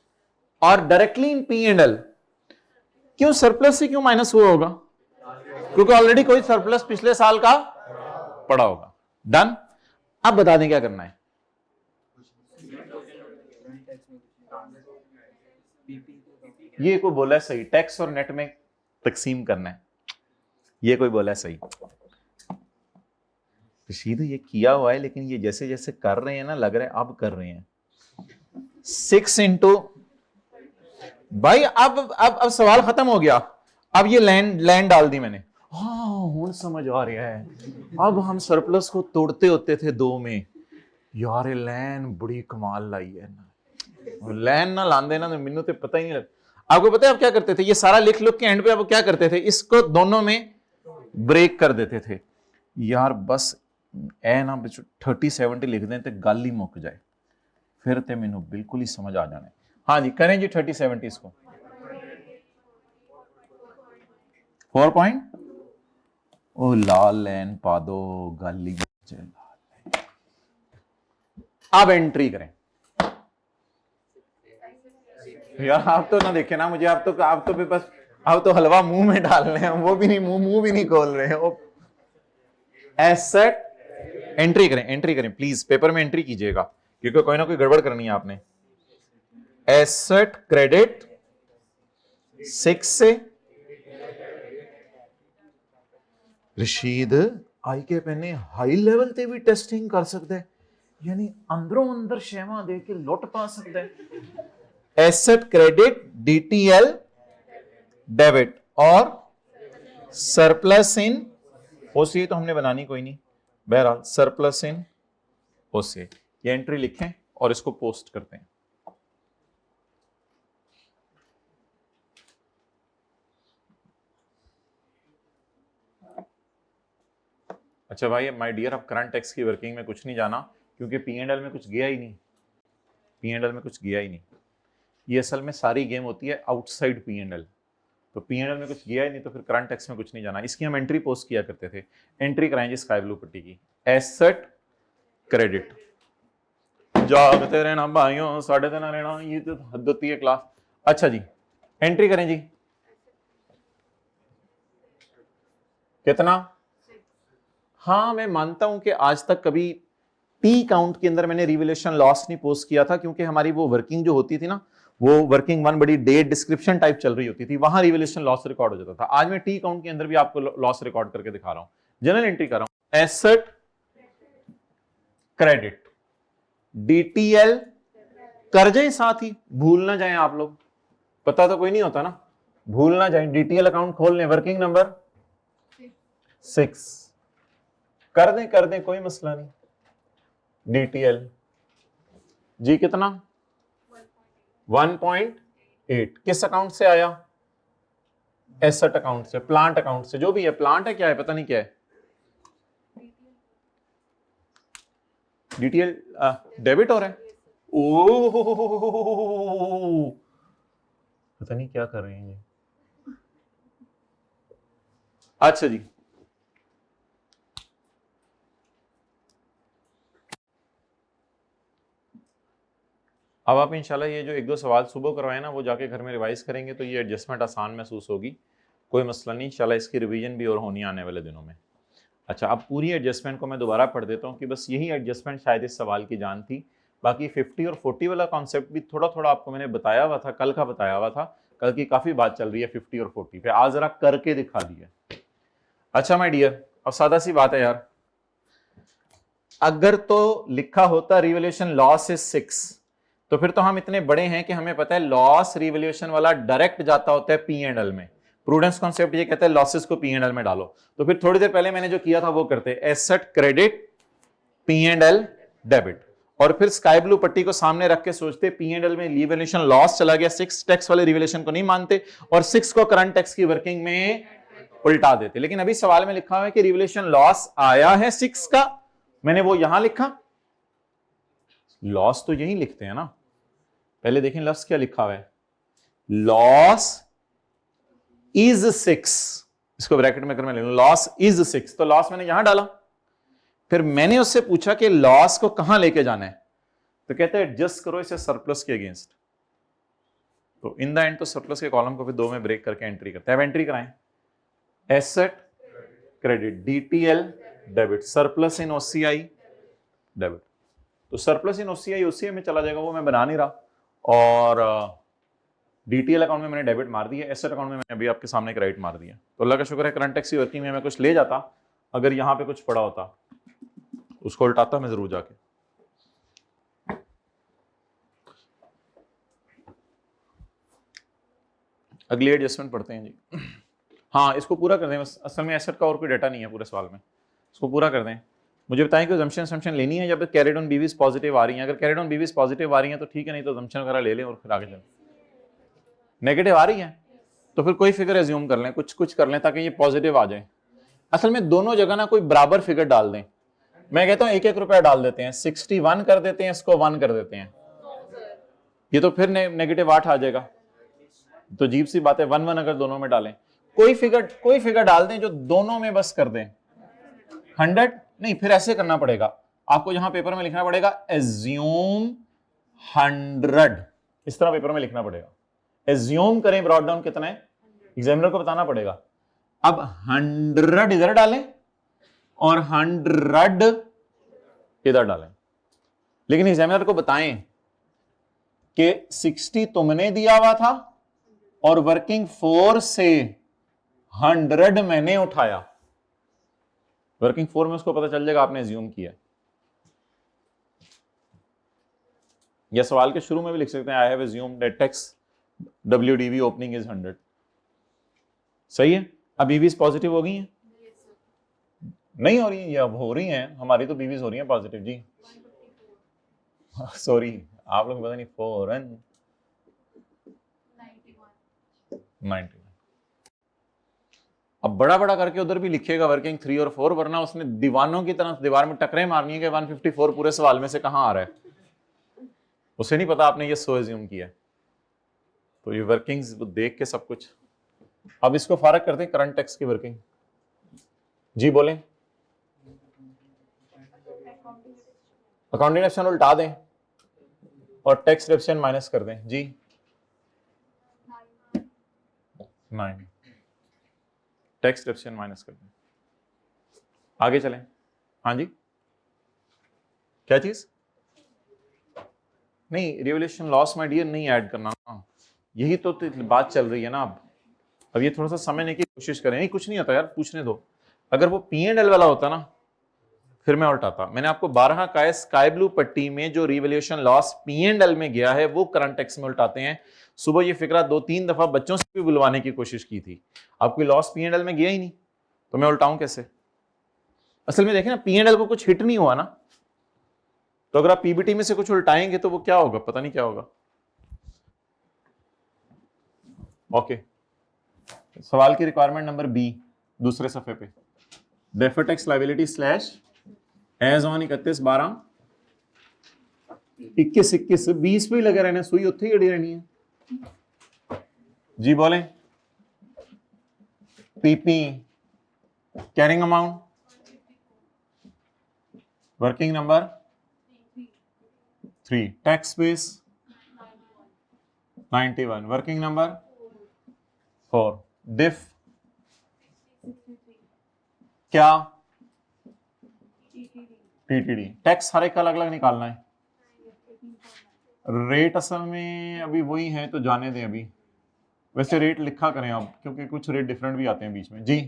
S1: और डायरेक्टली इन P&L। क्यों सरप्लस से क्यों माइनस हुआ होगा? क्योंकि ऑलरेडी कोई सरप्लस पिछले साल का पड़ा होगा। डन। अब बता दें क्या करना है। ये कोई बोला है सही, टैक्स और नेट में तकसीम करना है, ये कोई बोला है सही। रशीद ये किया हुआ है, लेकिन ये जैसे जैसे कर रहे हैं ना, लग रहा है अब कर रहे हैं। 6 इंटू, भाई अब सवाल खत्म हो गया। अब ये लैंड डाल दी मैंने, हाँ हूं समझ आ रहा है। अब हम सरप्लस को तोड़ते होते थे 2 में, यार लैंड बड़ी कमाल लाई है ना, लैन ना लांदे ना, मैनू तो पता ही नहीं लगता। आपको पता है आप क्या करते थे, ये सारा लिख के एंड पे आप क्या करते थे, इसको दोनों में ब्रेक कर देते थे यार, बस ए ना 30-70 लिख दें तो गल ही मुक जाए, फिर तो मैनू बिल्कुल ही समझ आ जाना है। हाँ जी करें जी 30-70 इसको 4 पॉइंट, ओ लाल लाइन पा दो, गल ही मुक जाए। अब एंट्री करें यार, आप तो ना देखे ना मुझे, आप तो बस आप तो हलवा मुंह में डाल रहे हैं, वो भी नहीं, मुंह भी नहीं खोल रहे हैं। एसेट एंट्री करें प्लीज, पेपर में एंट्री कीजिएगा क्योंकि कोई ना कोई गड़बड़ करनी है आपने। एसेट क्रेडिट 6 से रशीद आई के पहने हाई लेवल ते भी टेस्टिंग कर सकते हैं, यानी अंदरों अंदर शेमा दे के लुट पा सकते हैं। एसेट क्रेडिट डीटीएल डेबिट और सरप्लस इन ओसीए तो हमने बनानी कोई नहीं, बहरहाल सरप्लस इन ओसीए, ये एंट्री लिखें और इसको पोस्ट करते हैं। अच्छा भाई माय डियर, अब करंट टैक्स की वर्किंग में कुछ नहीं जाना क्योंकि पीएनएल में कुछ गया ही नहीं, पीएनएल में कुछ गया ही नहीं। ये असल में सारी गेम होती है आउटसाइड पीएनएल, तो पीएनएल में कुछ गया ही नहीं तो फिर करंट टैक्स में कुछ नहीं जाना। इसकी हम एंट्री पोस्ट किया करते थे। एंट्री कराएंगे स्काई ब्लू पट्टी की, एसेट क्रेडिट, जागते रहना भाइयों, साढ़े दिन रहना, ये तो हद होती है क्लास। अच्छा जी एंट्री करें जी, कितना? हाँ मैं मानता हूं कि आज तक कभी टी काउंट के अंदर मैंने रिवैल्यूएशन लॉस नहीं पोस्ट किया था, क्योंकि हमारी वो वर्किंग जो होती थी ना, वो वर्किंग वन बड़ी डेट डिस्क्रिप्शन टाइप चल रही होती थी, वहां रिवैल्यूएशन लॉस रिकॉर्ड हो जाता था। आज मैं टी काउंट के अंदर भी आपको लॉस रिकॉर्ड करके दिखा रहा हूं, जनरल एंट्री कर रहा हूं। एसेट क्रेडिट डीटीएल कर जाए, साथ ही भूल ना जाए आप लोग, पता तो कोई नहीं होता ना, भूल ना जाए। डीटीएल अकाउंट खोल लें, वर्किंग नंबर 6 कर दें कोई मसला नहीं। डीटीएल जी कितना? 1.8 किस अकाउंट से आया? एसेट अकाउंट से, प्लांट अकाउंट से, जो भी है, प्लांट है क्या है पता नहीं क्या है, डीटीएल डेबिट हो रहा है, ओ पता नहीं क्या कर रहे हैं ये। अच्छा जी अब आप इंशाल्लाह ये जो 1-2 सवाल सुबह करवाए ना, वो जाके घर में रिवाइज करेंगे तो ये एडजस्टमेंट आसान महसूस होगी, कोई मसला नहीं, इंशाल्लाह इसकी रिवीजन भी और होनी आने वाले दिनों में। अच्छा अब पूरी एडजस्टमेंट को मैं दोबारा पढ़ देता हूँ कि बस यही एडजस्टमेंट शायद इस सवाल की जान थी, बाकी 50 और 40 वाला कॉन्सेप्ट भी थोड़ा थोड़ा आपको मैंने बताया हुआ था, कल का बताया हुआ था, कल की काफी बात चल रही है 50 और 40 पे, आज जरा करके दिखा दिया। अच्छा माय डियर, अब सादा सी बात है यार, अगर तो लिखा होता रिवैल्यूएशन लॉस इज 6 तो फिर तो हम इतने बड़े हैं कि हमें पता है लॉस रिवैल्यूएशन वाला डायरेक्ट जाता होता है पी&एल में, प्रूडेंस कॉन्सेप्ट ये कहता है लॉसेस को पी&एल में डालो, तो फिर थोड़ी देर पहले मैंने जो किया था वो करते, एसेट क्रेडिट पी&एल डेबिट, और फिर स्काई ब्लू पट्टी को सामने रख के सोचते पी&एल में रिवैल्यूएशन लॉस चला गया, 6 टैक्स वाले रिवैल्यूएशन को नहीं मानते और 6 को करंट टैक्स की वर्किंग में उल्टा देते। लेकिन अभी सवाल में लिखा हुआ है कि रिवैल्यूएशन लॉस आया है 6 का, मैंने वो यहां लिखा, लॉस तो यही लिखते हैं ना, पहले देखें लफ्ज क्या लिखा हुआ है, लॉस इज 6, इसको ब्रैकेट में कर मैं ले लूं, लॉस इज 6, तो लॉस मैंने यहां डाला, फिर मैंने उससे पूछा कि लॉस को कहां लेके जाना है, तो कहते हैं एडजस्ट करो इसे सरप्लस के अगेंस्ट, तो इन द एंड तो सरप्लस के कॉलम को फिर 2 में ब्रेक करके एंट्री करते हैं। अब एंट्री कराएं, asset credit DTL debit, surplus इन ओसीआई डेबिट, तो सरप्लस इन ओसीआई ओसीआई में चला जाएगा, वो मैं बना नहीं रहा, और डीटीएल अकाउंट में मैंने डेबिट मार दिया, एसेट अकाउंट में मैंने अभी आपके सामने क्रेडिट मार दिया, तो अल्लाह का शुक्र है करंट टैक्स की वर्किंग में मैं कुछ ले जाता, अगर यहां पे कुछ पड़ा होता उसको उल्टाता मैं जरूर जाके। अगली एडजस्टमेंट पढ़ते हैं जी। हाँ इसको पूरा कर दें बस, असल में एसेट का और कोई डाटा नहीं है पूरे सवाल में, इसको पूरा कर दें। मुझे बताएं कि assumption लेनी है जब कैरिड ऑन बीवीज पॉजिटिव आ रही हैं। अगर कैरिड ऑन बीवीज पॉजिटिव आ रही हैं तो ठीक है, नहीं तो assumption वगैरह ले लें और फिर आगे चलें। नेगेटिव आ रही है तो फिर कोई फिगर एज्यूम कर लें, कुछ कर लें ताकि ये पॉजिटिव आ जाए। असल में दोनों जगह ना कोई बराबर फिगर डाल दें। मैं कहता हूं 1-1 रुपया डाल देते हैं, 61 कर देते हैं, इसको 1 कर देते हैं, ये तो फिर नेगेटिव 8 आ जाएगा। तो अजीब सी बात है, 1-1 अगर दोनों में डालें, कोई फिगर डाल दें जो दोनों में बस कर दें। 100 नहीं, फिर ऐसे करना पड़ेगा आपको, यहां पेपर में लिखना पड़ेगा एज्यूम 100, इस तरह पेपर में लिखना पड़ेगा। एज्यूम करें ब्रॉड डाउन कितना है, एग्जामिनर को बताना पड़ेगा। अब 100 इधर डालें और 100 इधर डालें, लेकिन एग्जामिनर को बताएं कि 60 तुमने दिया हुआ था और वर्किंग 4 से 100 मैंने उठाया। वर्किंग 4 में उसको पता चल जाएगा आपने एज्यूम किया। या सवाल के शुरू में भी लिख सकते हैं, I have assumed that tax WDV opening is 100। सही है। अब बीवीज पॉजिटिव हो गई हैं? नहीं हो रही है, या हो रही हैं? हमारी तो बीवीज हो रही हैं पॉजिटिव जी। सॉरी, आप लोग पता नहीं 4 and 91। अब बड़ा करके उधर भी लिखेगा वर्किंग 3 और 4, वरना उसने दीवानों की तरह दीवार में टकरे मारनी है कि 154 पूरे सवाल में से कहां आ रहा है, उसे नहीं पता आपने ये सो एज्यूम किया। तो ये वर्किंग्स देख के सब कुछ। अब इसको फारक करते हैं करंट टैक्स की वर्किंग। जी बोलें। अकाउंटिंग डेप्शन उल्टा दें और टैक्स डेप्शन माइनस कर दें। जी 9, टैक्स डेप्शन माइनस कर दें। आगे चलें। हाँ जी, क्या चीज? नहीं, रिवोल्यूशन लॉस माय डियर नहीं ऐड करना, यही तो बात चल रही है ना। अब ये थोड़ा सा समझने की कोशिश करें। नहीं कुछ नहीं होता यार, पूछने दो। अगर वो P&L वाला होता ना फिर मैं उल्टाता। मैंने आपको 12 का स्काई ब्लू पट्टी में जो रिवोल्यूशन लॉस P&L में गया है वो करंट टैक्स में उल्टाते हैं। सुबह ये फिक्रा 2-3 दफा बच्चों से भी बुलवाने की कोशिश की थी। अब कोई लॉस P&L में गया ही नहीं तो मैं उल्टाऊं कैसे? असल में देखें ना, P&L को कुछ हिट नहीं हुआ ना, तो अगर आप PBT में से कुछ उल्टाएंगे तो वो क्या होगा, पता नहीं क्या होगा। ओके, सवाल की रिक्वायरमेंट नंबर बी दूसरे सफे पे, deferred tax liability slash as on 31/12/21 पे ही लगे रहने, सुई उत्थे ही अड़ी रहनी है। जी बोलें। PP carrying amount, working number 3, tax base 91, working number 4, डिफ क्या? टीटीडी। टैक्स हर एक का अलग अलग निकालना है। रेट असल में अभी वही है तो जाने दें अभी। वैसे रेट लिखा करें आप, क्योंकि कुछ रेट डिफरेंट भी आते हैं बीच में। जी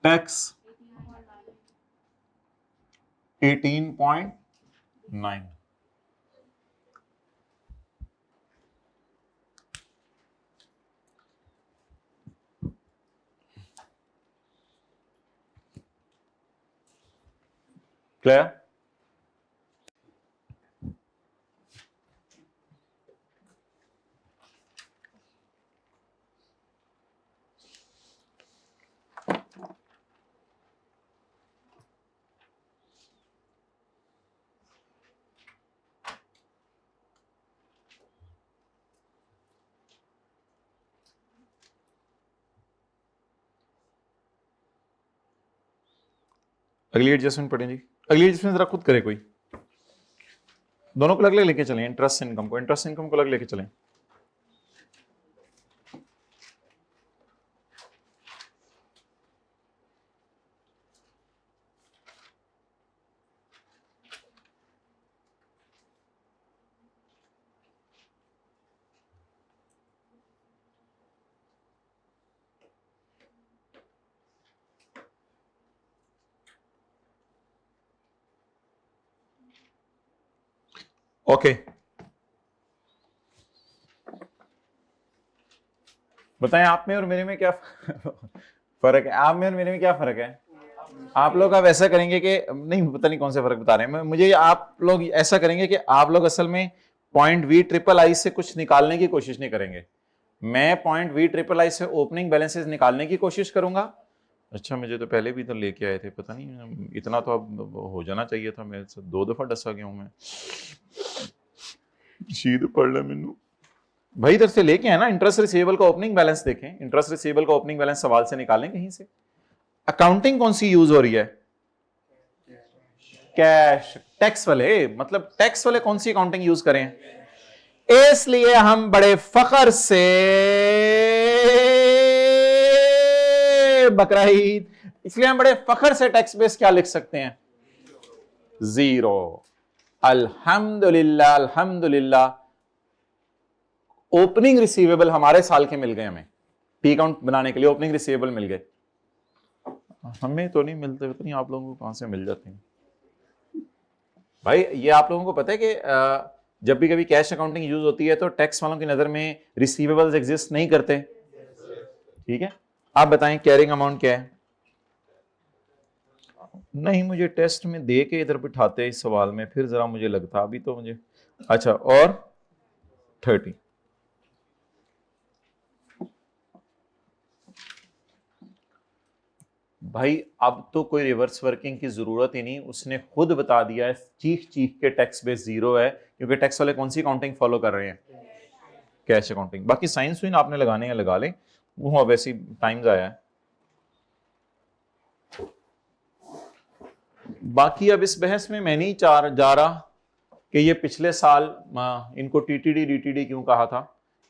S1: टैक्स 18.9, क्लियर? अगली एडजस्टमेंट पढ़ें जी। अगली एडजस्टमेंट जरा खुद करे कोई, दोनों को अलग अलग लेके चलें। इंटरेस्ट इनकम को अलग लेके चलें। ओके, बताएं आप में और मेरे में क्या फर्क है? आप में और मेरे में क्या फर्क है?
S2: आप लोग अब ऐसा करेंगे कि नहीं, पता नहीं कौन से फर्क बता रहे हैं मुझे, आप लोग ऐसा करेंगे कि आप लोग असल में पॉइंट वी ट्रिपल आई से कुछ निकालने की कोशिश नहीं करेंगे, मैं पॉइंट वी ट्रिपल आई से ओपनिंग बैलेंसेस निकालने की कोशिश करूंगा।
S1: अच्छा, मुझे तो पहले भी तो लेके आए थे, पता नहीं इतना तो अब हो जाना चाहिए था, मैं 2 दफा डसा गया हूं मैं। शीद पड़ रहा मैनू
S2: भाई, इधर से लेके आए ना, इंटरेस्ट रिसीवेबल का ओपनिंग बैलेंस देखें, इंटरेस्ट रिसीवेबल का ओपनिंग बैलेंस सवाल से निकालें कहीं से। अकाउंटिंग कौन सी यूज हो रही है? कैश। टैक्स वाले, मतलब टैक्स वाले कौन सी अकाउंटिंग यूज करें? इसलिए हम बड़े फखर से बकरा ईद, इसलिए हम बड़े फखर से टैक्स बेस क्या लिख सकते हैं? 0। अल्हम्दुलिल्लाह, अल्हम्दुलिल्लाह ओपनिंग रिसीवेबल हमारे साल के मिल गए, हमें टी अकाउंट बनाने के लिए ओपनिंग रिसीवेबल मिल गए।
S1: हमें तो नहीं मिलते, पता नहीं आप लोगों को कहां से मिल जाते हैं।
S2: भाई ये आप लोगों को पता है कि जब भी कभी कैश अकाउंटिंग यूज होती है तो टैक्स वालों की नजर में रिसीवेबल्स एग्जिस्ट नहीं करते, ठीक है? आप बताएं कैरिंग अमाउंट क्या है?
S1: नहीं, मुझे टेस्ट में दे के इधर बिठाते इस सवाल में, फिर जरा मुझे लगता, अभी तो मुझे अच्छा। और 30
S2: भाई अब तो कोई रिवर्स वर्किंग की जरूरत ही नहीं, उसने खुद बता दिया है चीख चीख के टैक्स बेस 0 है, क्योंकि टैक्स वाले कौन सी अकाउंटिंग फॉलो कर रहे हैं?
S1: Cash accounting. बाकी साइंस विन आपने लगाने हैं लगा लें, वो वैसे टाइम्स आया है।
S2: बाकी अब इस बहस में मैं नहीं जा रहा कि ये पिछले साल इनको टीटीडी डीटीडी क्यों कहा था,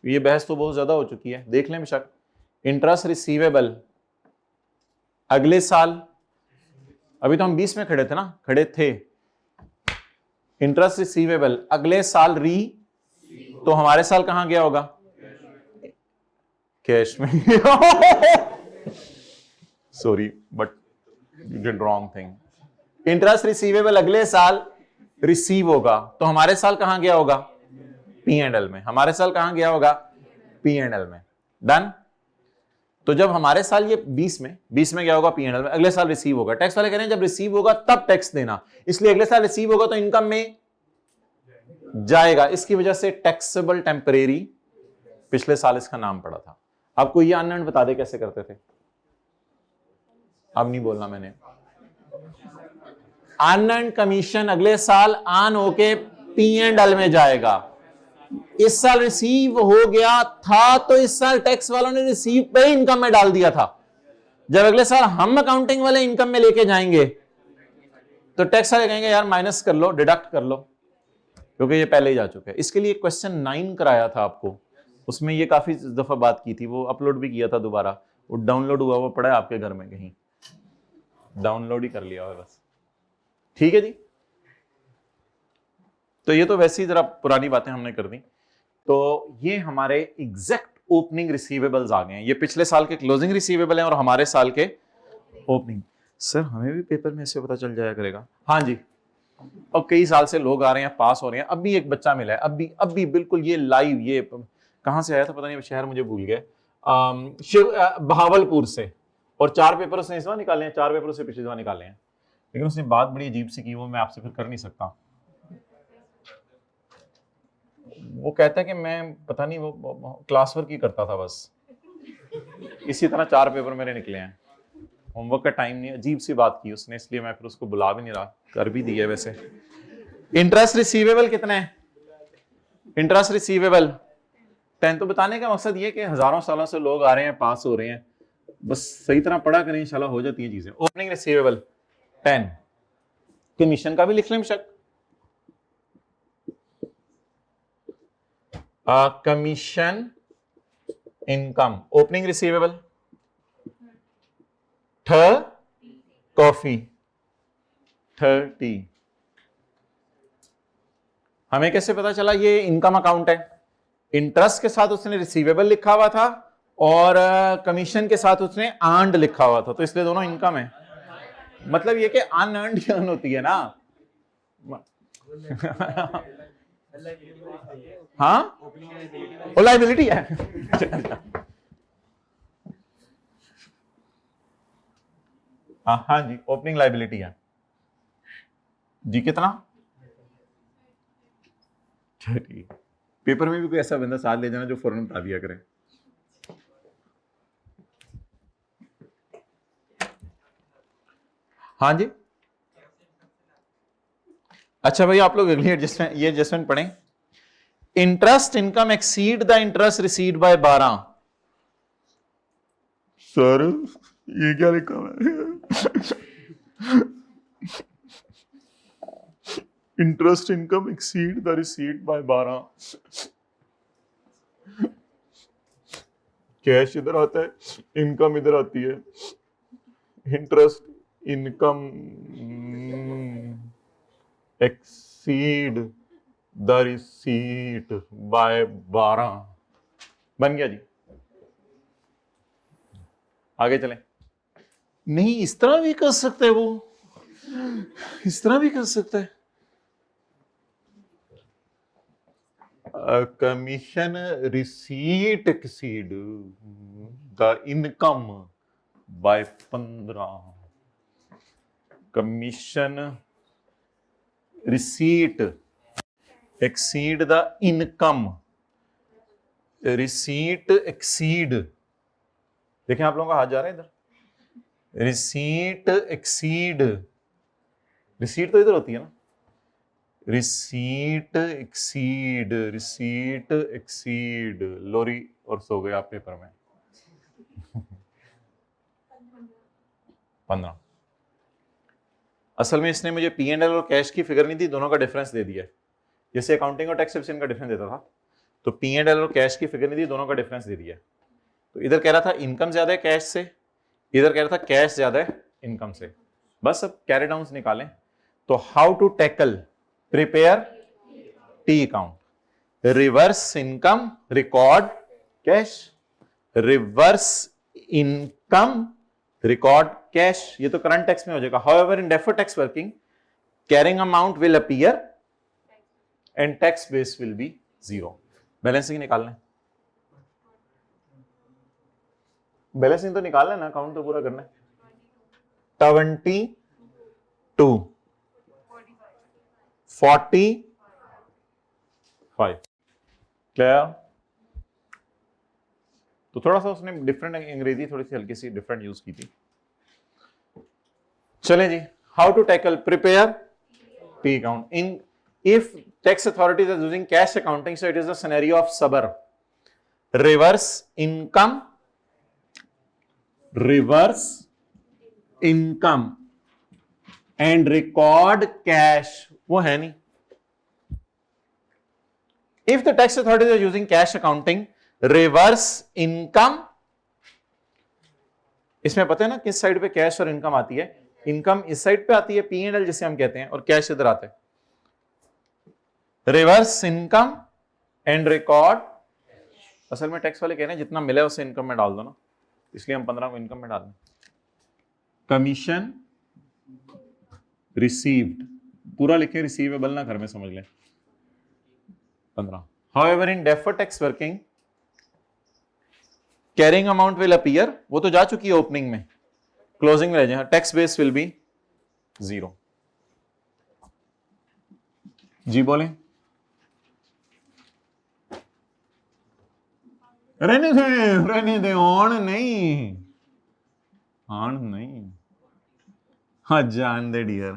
S2: ये बहस तो बहुत ज्यादा हो चुकी है, देख लें बेशक। इंटरेस्ट रिसीवेबल अगले साल, अभी तो हम 20 में खड़े थे। इंटरेस्ट रिसीवेबल अगले साल तो हमारे साल कहां गया होगा? कैश में।
S1: Sorry but you did wrong thing.
S2: Interest receivable अगले साल रिसीव होगा, तो हमारे साल कहां गया होगा? P&L में। हमारे साल कहां गया होगा? P&L में। डन। तो जब हमारे साल ये 20 में गया होगा P&L में, अगले साल रिसीव होगा। टैक्स वाले कह रहे हैं जब रिसीव होगा तब टैक्स देना, इसलिए अगले साल रिसीव होगा तो इनकम में जाएगा, इसकी वजह से टैक्सेबल टेम्परेरी पिछले साल इसका नाम पड़ा था। आपको ये अनअर्न्ड बता दे कैसे करते थे? अब नहीं बोलना मैंने। अनअर्न्ड कमीशन अगले साल ऑन होके P&L में जाएगा। इस साल रिसीव हो गया था तो इस साल टैक्स वालों ने रिसीव पे इनकम में डाल दिया था। जब अगले साल हम अकाउंटिंग वाले इनकम में लेके जाएंगे तो टैक्स वाले कहेंगे यार माइनस कर लो, डिडक्ट कर लो, क्योंकि ये पहले ही जा चुका है। इसके लिए क्वेश्चन 9 कराया था आपको, उसमें ये काफी दफा बात की थी, वो अपलोड भी किया था दोबारा, वो डाउनलोड हुआ वो पड़ा है आपके घर में कहीं, डाउनलोड ही कर लिया हुआ बस। ठीक है जी, तो ये तो वैसे ही जरा पुरानी बातें हमने कर दी। तो ये हमारे एग्जैक्ट ओपनिंग रिसीवेबल्स आ गए हैं, ये पिछले साल के क्लोजिंग रिसीवेबल हैं और हमारे साल के ओपनिंग। सर हमें भी पेपर में ऐसे पता चल जाया करेगा? हाँ जी, और कई साल से लोग आ रहे हैं, पास हो रहे हैं। अब भी एक बच्चा मिला है, अब भी बिल्कुल ये लाइव, ये कहां से आया था पता नहीं, शहर मुझे भूल गया, बहावलपुर से, और 4 पेपर उसने इस बार निकाले हैं, 4 पेपर उससे पिछली बार निकाले हैं, लेकिन उसने बात बड़ी अजीब सी की, वो मैं आपसे फिर कर नहीं सकता। वो कहता है कि मैं पता नहीं वो क्लास वर्क ही करता था बस, इसी तरह 4 पेपर मेरे निकले हैं, होमवर्क का टाइम नहीं। अजीब सी बात की उसने, इसलिए मैं फिर उसको बुला भी नहीं रहा, कर भी दिया वैसे। इंटरेस्ट रिसीवेबल कितना है? Interest receivable 10। तो बताने का मकसद ये कि हजारों सालों से लोग आ रहे हैं, पास हो रहे हैं, बस सही तरह पढ़ा करें, इंशाल्लाह हो जाती है चीजें। Opening receivable 10। कमीशन का भी लिख लें शक, commission income opening receivable coffee 30। हमें कैसे पता चला ये इनकम अकाउंट है? इंटरेस्ट के साथ उसने रिसीवेबल लिखा हुआ था और कमीशन के साथ उसने अर्न्ड लिखा हुआ था, तो इसलिए दोनों इनकम है। मतलब ये कि अनअर्न्ड अर्न होती है ना। हाँ, वो लायबिलिटी है।
S1: हाँ जी, ओपनिंग लाइबिलिटी है जी। कितना? ठीक। पेपर में भी कोई ऐसा बंदा साथ ले जाना जो फौरन बता दिया करे। हाँ जी, अच्छा भाई आप लोग अगली एडजस्टमेंट, ये एडजस्टमेंट पढ़ें। Interest income exceed the interest received by 12। Sir ये क्या लिखा है? Interest income exceed the receipt by 12। Cash इधर आता है, इनकम इधर आती है। Interest income exceed the receipt by 12 बन गया जी। आगे चलें। नहीं, इस तरह भी कर सकते है, वो इस तरह भी कर सकता है। Commission receipt exceed the income by 15। Commission receipt exceed the income, receipt exceed, देखें आप लोगों का हाथ जा रहा है इधर। रिसीट एक्सीड, रिसीट तो इधर होती है ना, रिसीट एक्सीड, रिसीट एक्सीड। लोरी और सो गए आप पेपर में। 15। असल में इसने मुझे P&L और कैश की फिगर नहीं दी, दोनों का डिफरेंस दे दिया। जैसे अकाउंटिंग और टैक्सेशन का डिफरेंस देता था, तो P&L और कैश की फिगर नहीं दी, दोनों का डिफरेंस दे दिया। तो इधर कह रहा था इनकम ज्यादा है कैश से, इधर कह रहा था कैश ज्यादा है इनकम से। बस अब कैरी डाउन्स निकालें। तो how to tackle, prepare T account, reverse income record cash, reverse income record cash. ये तो करंट टैक्स में हो जाएगा। However in deferred tax working, carrying amount will appear and tax base will be 0। Balancing निकालना है, बैलेंसिंग तो निकालना है ना, अकाउंट तो पूरा करना है। 22 45 क्लियर। तो थोड़ा सा उसने डिफरेंट अंग्रेजी थोड़ी सी हल्की सी डिफरेंट यूज की थी। चलें जी, how to tackle prepare P account in if tax authorities are using cash accounting, so it is the scenario of सबर, reverse income, reverse income and record cash. वो है नहीं। If the tax authorities are using cash accounting, reverse income, इसमें पता है ना किस साइड पे कैश और इनकम आती है। इनकम इस साइड पे आती है, P&L जिसे हम कहते हैं, और कैश इधर आता है। रिवर्स इनकम एंड रिकॉर्ड, असल में टैक्स वाले कह रहे हैं जितना मिला उसे इनकम में डाल दो ना, इसलिए हम 15 को इनकम में डाल दें। कमीशन रिसीव्ड, पूरा लिखे, रिसीवेबल ना घर में समझ लें। 15। However in deferred tax working, carrying amount will appear, वो तो जा चुकी है ओपनिंग में, क्लोजिंग में रह जाए, टैक्स बेस विल बी 0। जी बोलें। रहने दे ऑन नहीं, ऑन नहीं, हाँ जान दे डियर।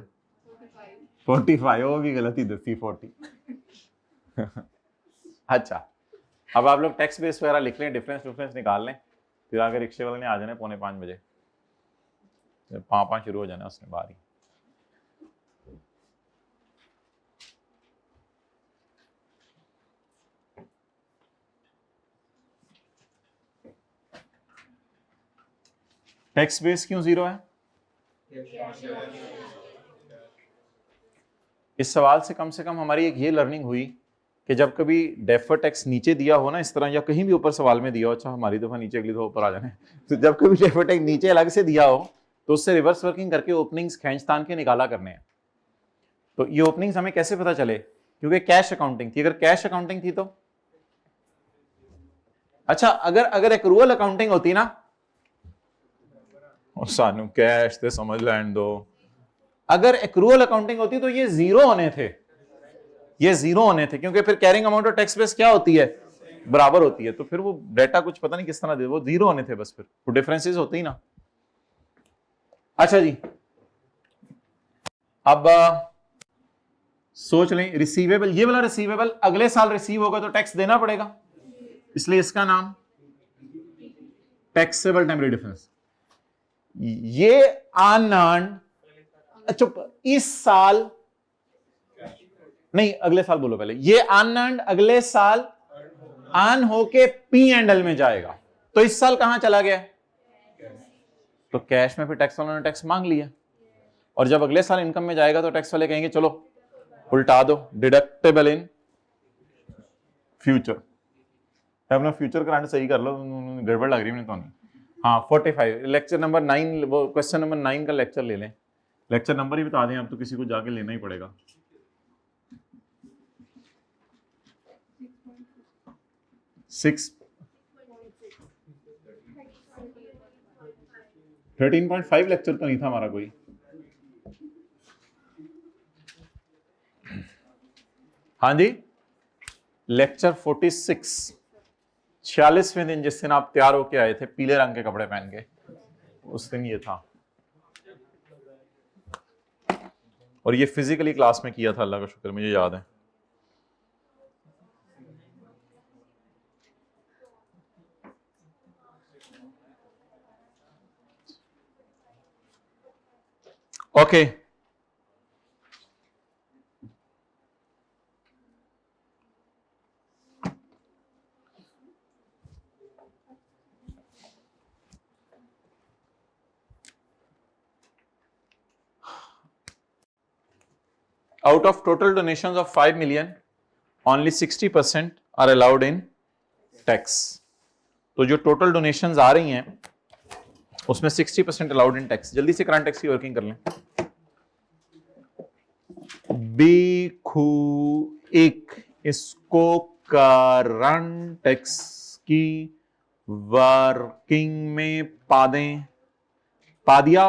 S1: 45, वो भी गलती दसी 40। अच्छा, अब आप लोग टैक्स बेस वगैरह लिख लें, डिफरेंस निकाल लें, फिर आगे रिक्शे वाले ने आ जाना 4:45 बजे, 5 शुरू हो जाना उसने बारी। टैक्स बेस क्यों 0 है? इस सवाल से कम हमारी एक ये लर्निंग हुई कि जब कभी डेफर्ड टैक्स नीचे दिया हो ना इस तरह, या कहीं भी ऊपर सवाल में दिया हो, अच्छा हमारी दफा नीचे अगली दफा ऊपर आ जाने, तो जब कभी डेफर्ड टैक्स नीचे अलग से दिया हो तो उससे रिवर्स वर्किंग करके ओपनिंग्स खींचतान के निकाला करने हैं। तो ये ओपनिंग्स हमें कैसे पता चले? क्योंकि कैश अकाउंटिंग थी। अगर कैश अकाउंटिंग थी तो अच्छा, अगर एक्रूअल अकाउंटिंग होती ना, और सानू कैश ते समझ लैंड दो।
S2: अगर एक्रूअल अकाउंटिंग होती तो ये जीरो होने थे, ये जीरो होने थे, क्योंकि फिर कैरिंग अमाउंट और टैक्स बेस क्या होती है, बराबर होती है। तो फिर वो डेटा कुछ पता नहीं किस तरह दे, वो जीरो होने थे बस, फिर वो डिफरेंसेस होते ही ना। अच्छा जी, अब सोच लें रिसीवेबल, ये वाला रिसीवेबल अगले साल रिसीव होगा तो टैक्स देना पड़ेगा, इसलिए इसका नाम टैक्सेबल टेम्परेरी डिफरेंस। ये अनअर्न्ड, चुप, इस साल नहीं, अगले साल बोलो पहले, ये अनअर्न्ड अगले साल अर्न होके P&L में जाएगा, तो इस साल कहां चला गया, तो कैश में फिर टैक्स वालों ने टैक्स मांग लिया, और जब अगले साल इनकम में जाएगा तो टैक्स वाले कहेंगे चलो उल्टा दो, डिडक्टेबल इन फ्यूचर। अपना फ्यूचर करंट सही कर लो, गड़बड़ लग रही है तो नहीं। हाँ 45 लेक्चर नंबर 9, वो क्वेश्चन नंबर 9 का लेक्चर ले लें, लेक्चर नंबर ही बता दें, अब तो किसी को जाके लेना ही पड़ेगा। 13.5 लेक्चर तो नहीं था हमारा कोई। हाँ जी, लेक्चर 46, 46वें दिन, जिस दिन आप तैयार होके आए थे पीले रंग के कपड़े पहन के, उस दिन ये था। और ये फिजिकली क्लास में किया था, अल्लाह का शुक्र मुझे याद है। Okay, out of total donations of 5 million, only 60% are allowed in tax. तो जो टोटल डोनेशंस आ रही हैं उसमें 60% अलाउड इन टैक्स। जल्दी से करंट टैक्स की वर्किंग कर लें। इसको करंट टैक्स की वर्किंग में पा दें, पा दिया।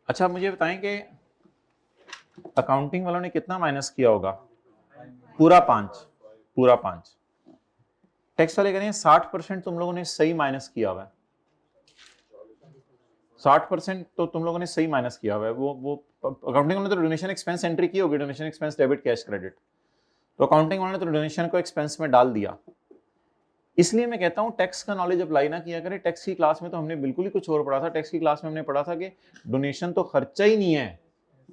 S2: अच्छा मुझे बताएं कि अकाउंटिंग वालों ने कितना माइनस किया होगा? पूरा 5, पूरा 5। टैक्स वाले कह रहे हैं 60% तुम लोगों ने सही माइनस किया हुआ है, 60% तो तुम लोगों ने सही माइनस किया हुआ है। वो अकाउंटिंग वालों ने तो डोनेशन एक्सपेंस एंट्री की होगी, donation expense debit cash credit, तो अकाउंटिंग वालों ने तो डोनेशन को एक्सपेंस में डाल दिया। इसलिए मैं कहता हूं टैक्स का नॉलेज अप्लाई ना किया करें। टैक्स की क्लास में तो हमने बिल्कुल ही कुछ और पढ़ा था। टैक्स की क्लास में हमने पढ़ा था कि डोनेशन तो खर्चा ही नहीं है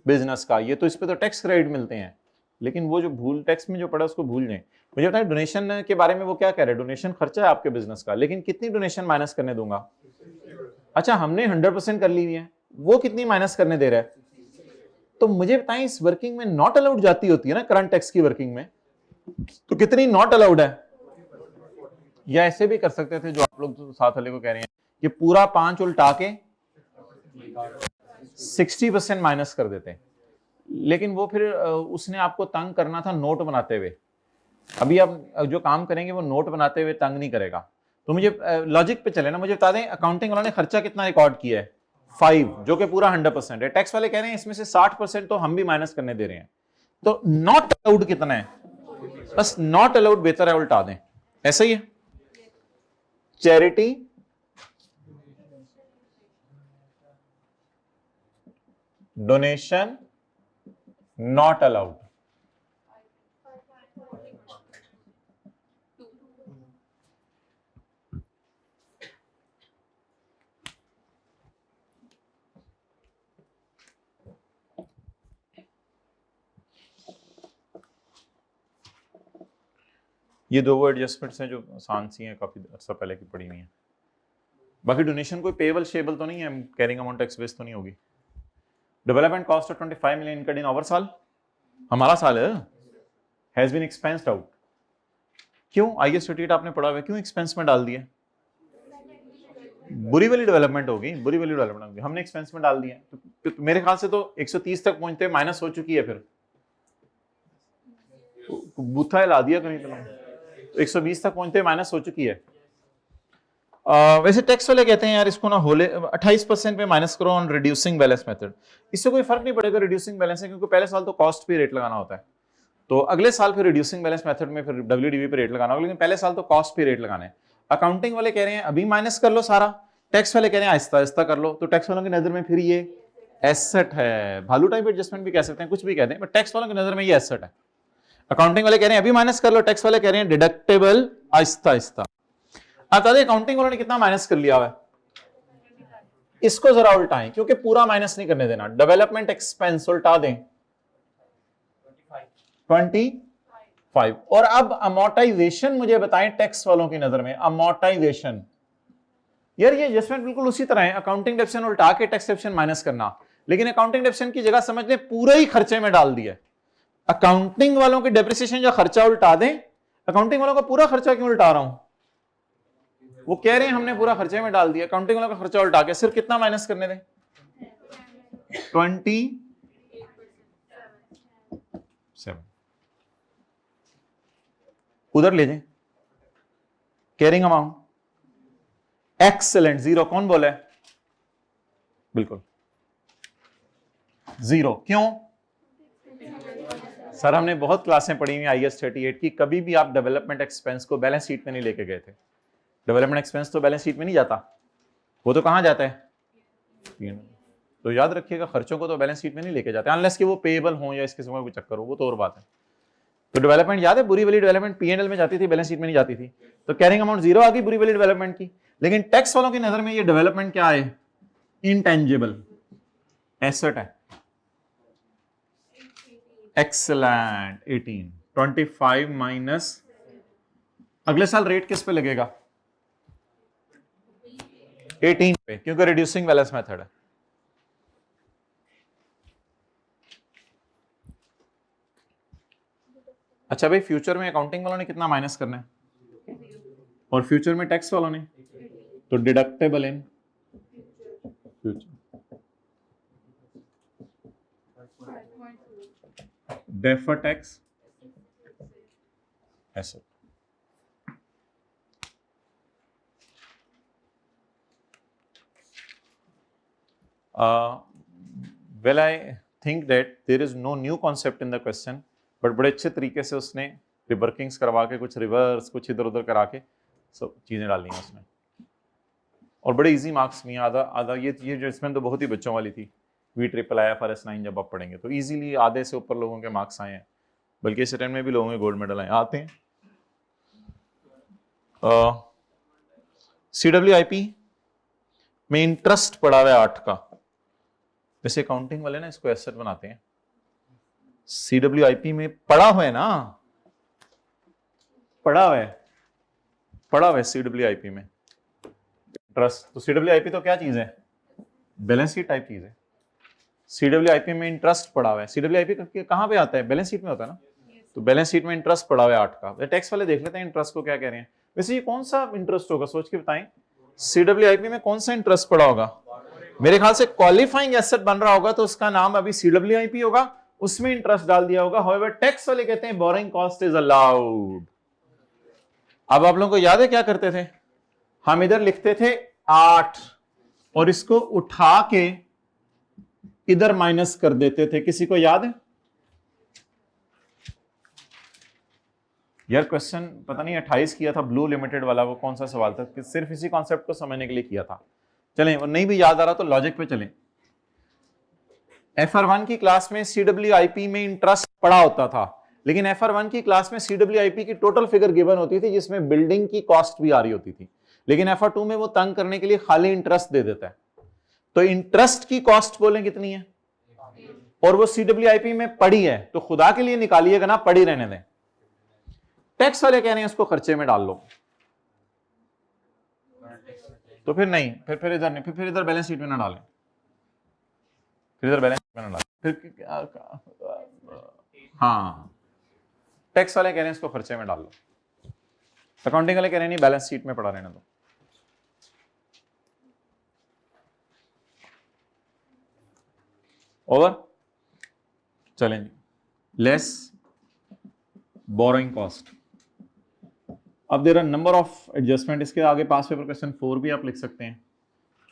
S2: बिजनेस का, ये तो इस पे तो टैक्स क्रेडिट मिलते हैं। लेकिन वो जो भूल टैक्स में जो पढ़ा उसको भूल जाए। मुझे बताएं डोनेशन के बारे में वो क्या कह रहे हैं, डोनेशन खर्चा है आपके बिजनेस का, लेकिन कितनी डोनेशन माइनस करने दूंगा? अच्छा हमने 100% कर ली हुई है, वो कितनी माइनस करने दे रहा है? तो मुझे बताएं इस वर्किंग में नॉट अलाउड जाती होती है ना, करंट टैक्स की वर्किंग में, तो कितनी नॉट अलाउड है? या ऐसे भी कर सकते थे जो आप लोग साथ वाले को कह रहे हैं कि पूरा 5 उल्टा के 60% माइनस कर देते हैं। लेकिन वो फिर उसने आपको तंग करना था नोट बनाते हुए। अभी आप जो काम करेंगे वो नोट बनाते हुए तंग नहीं करेगा। तो मुझे लॉजिक पे चले ना, मुझे बता दें अकाउंटिंग वालों ने खर्चा कितना रिकॉर्ड किया है? 5, जो कि पूरा 100% है। टैक्स वाले कह रहे हैं इसमें से 60% तो हम भी माइनस करने दे रहे हैं। तो नॉट अलाउड कितना है? बस नॉट अलाउड बेहतर है उल्टा दें, ऐसा ही है। Charity donation not allowed. ये 2 एडजस्टमेंट्स हैं जो आसान सी हैं, काफी अर्सा पहले की पड़ी हुई हैं। बाकी डोनेशन कोई पेबल शेबल तो नहीं है, कैरिंग अमाउंट टैक्स बेस तो नहीं होगी। Development cost of 25 million incurred in our साल, हमारा साल है, हैज बीन एक्सपेंस्ड आउट। क्यों? आईएस 38 आपने पढ़ा हुआ है, क्यों एक्सपेंस में डाल दिया? बुरी वाली डेवलपमेंट होगी, बुरी वाली डेवलपमेंट होगी, हमने एक्सपेंस में डाल दिया। तो मेरे ख्याल से तो 130 तक पहुंचते माइनस हो चुकी है फिर।
S1: बूथा हिला दिया कहीं तो 120 तक पहुंचते माइनस हो चुकी है। वैसे टैक्स वाले कहते हैं यार इसको ना होले 28% पे माइनस करो ऑन रिड्यूसिंग बैलेंस मेथड। इससे कोई फर्क नहीं पड़ेगा रिड्यूसिंग बैलेंस है, क्योंकि पहले साल तो कॉस्ट पे रेट लगाना होता है, तो अगले साल फिर रिड्यूसिंग बैलेंस मेथड में फिर WDV पे रेट लगाना होगा, लेकिन पहले साल तो कॉस्ट पे रेट लगाना है। अकाउंटिंग वाले कह रहे हैं अभी माइनस कर लो सारा, टैक्स वाले कह रहे हैं आहिस्ता आहिस्ता कर लो। तो टैक्स वालों की नजर में फिर ये एसेट है, भालू टाइप एडजस्टमेंट भी कह सकते हैं, कुछ भी कहते हैं, बट टैक्स वालों की नजर में ये एसेट है। अकाउंटिंग वाले कह रहे हैं अभी माइनस कर लो, टैक्स वाले कह रहे हैं डिडक्टेबल आहिस्ता आहिस्ता। बता दें अकाउंटिंग वालों ने कितना माइनस कर लिया हुआ है, इसको जरा उल्टाएं क्योंकि पूरा माइनस नहीं करने देना। डेवलपमेंट एक्सपेंस उल्टा दें 25, और अब अमोर्टाइजेशन मुझे बताएं टैक्स वालों की नजर में। अमोर्टाइजेशन यार ये एडजस्टमेंट बिल्कुल उसी तरह है, अकाउंटिंग डेप्शन उल्टा के टैक्स डेप्शन माइनस करना, लेकिन अकाउंटिंग डेप्शन की जगह समझ लें पूरे ही खर्चे में डाल दिया। अकाउंटिंग वालों की डेप्रिसिएशन जो खर्चा उल्टा दें, अकाउंटिंग वालों का पूरा खर्चा क्यों उल्टा रहा हूं, वो कह रहे हैं हमने पूरा खर्चे में डाल दिया, अकाउंटिंग वालों का खर्चा उल्टा के सिर्फ कितना माइनस करने दें 27, उधर ले जाए कैरिंग अमाउंट एक्सेलेंट जीरो। कौन बोला है, बिल्कुल जीरो। क्यों सर, हमने बहुत क्लासें पढ़ी हुई IAS 38 की, कभी भी आप डेवलपमेंट एक्सपेंस को बैलेंस शीट में नहीं लेके गए थे। डेवलपमेंट एक्सपेंस तो बैलेंस शीट में नहीं जाता, वो तो कहां जाता है, तो याद रखिएगा खर्चों को तो बैलेंस शीट में नहीं लेके जाते, अनलेस कि वो पेएबल हो या इस किस्म का कोई चक्कर हो, वो तो और बात है। तो डेवलपमेंट याद है, बुरी वाली डेवलपमेंट P&L में जाती थी, बैलेंस शीट में नहीं जाती थी, तो कैरिंग अमाउंट जीरो आ गई बुरी वाली डेवलपमेंट की। लेकिन टैक्स वालों की नजर में ये डेवलपमेंट क्या है, इंटेंजिबल एसेट है। एक्सेलेंट 18, 25 माइनस, अगले साल रेट किस पे लगेगा 18 पे, क्योंकि रिड्यूसिंग बैलेंस मेथड है। अच्छा भाई, फ्यूचर में अकाउंटिंग वालों ने कितना माइनस करना है, और फ्यूचर में टैक्स वालों ने, तो deductible in future, defer tax asset. Well, I think that there is no new concept in the question, but बड़े अच्छे तरीके से उसने रिवर्किंग्स करवा के, कुछ रिवर्स, कुछ इधर उधर करा के सब चीजें डाली हैं उसने, और बड़े इजी मार्क्स में। आधा आधा ये जो इसमें तो बहुत ही बच्चों वाली थी, VIII FRS 9 जब आप पढ़ेंगे तो इजीली आधे से ऊपर लोगों के मार्क्स आए हैं, बल्कि इस अटेम्प्ट में भी लोगों के गोल्ड मेडल आते हैं। CWIP में इंटरेस्ट पड़ा हुआ है 8 का, वैसे अकाउंटिंग वाले ना इसको एसेट बनाते हैं, CWIP में पड़ा हुआ है ना, पड़ा हुआ है CWIP में इंटरेस्ट। तो CWIP तो क्या चीज है, बैलेंस शीट टाइप चीज है। CWIP में इंटरेस्ट पड़ा हुआ है, CWIP कहां पे आता है, बैलेंस शीट में होता है ना, तो बैलेंस शीट में इंटरेस्ट पड़ा हुआ है 8 का। टैक्स वाले देख लेते हैं इंटरेस्ट को क्या कह रहे हैं। वैसे ये कौन सा इंटरेस्ट होगा, सोच के बताएं, CWIP में कौन सा इंटरेस्ट पड़ा होगा, मेरे ख्याल से क्वालिफाइंग एसेट बन रहा होगा तो उसका नाम अभी CWIP होगा, उसमें इंटरेस्ट डाल दिया होगा। हाउएवर टैक्स वाले कहते हैं बोरिंग कॉस्ट इज अलाउड। अब आप लोगों को याद है क्या करते थे, हम इधर लिखते थे 8 और इसको उठा के इधर माइनस कर देते थे, किसी को याद है यार, क्वेश्चन पता नहीं 28 किया था ब्लू लिमिटेड वाला, वो कौन सा सवाल था कि सिर्फ इसी कॉन्सेप्ट को समझने के लिए किया था। चलें, और नहीं भी याद आ रहा तो लॉजिक पे चलें। FR1 की क्लास में CWIP में इंटरेस्ट पड़ा होता था, लेकिन FR1 की क्लास में CWIP की टोटल फिगर गिवन होती थी जिसमें बिल्डिंग की कॉस्ट भी आ रही होती थी, लेकिन FR2 में वो तंग करने के लिए खाली इंटरेस्ट दे देता है। तो इंटरेस्ट की कॉस्ट बोलें कितनी है, और वो CWIP में पड़ी है, तो खुदा के लिए निकालिएगा ना, पड़ी रहने दें। टैक्स वाले कह रहे हैं उसको खर्चे में डाल लो, तो फिर नहीं, फिर इधर नहीं, फिर इधर बैलेंस शीट में ना डालें, फिर इधर बैलेंस शीट में ना डालें, फिर हाँ, टैक्स वाले कह रहे हैं इसको खर्चे में डाल लो, अकाउंटिंग वाले कह रहे हैं नहीं बैलेंस शीट में पड़ा रहने दो। ओवर, चलें जी, लेस बोरोइंग कॉस्ट। अब there are number of adjustment, इसके आगे पास पेपर क्वेश्चन 4 भी आप लिख सकते हैं,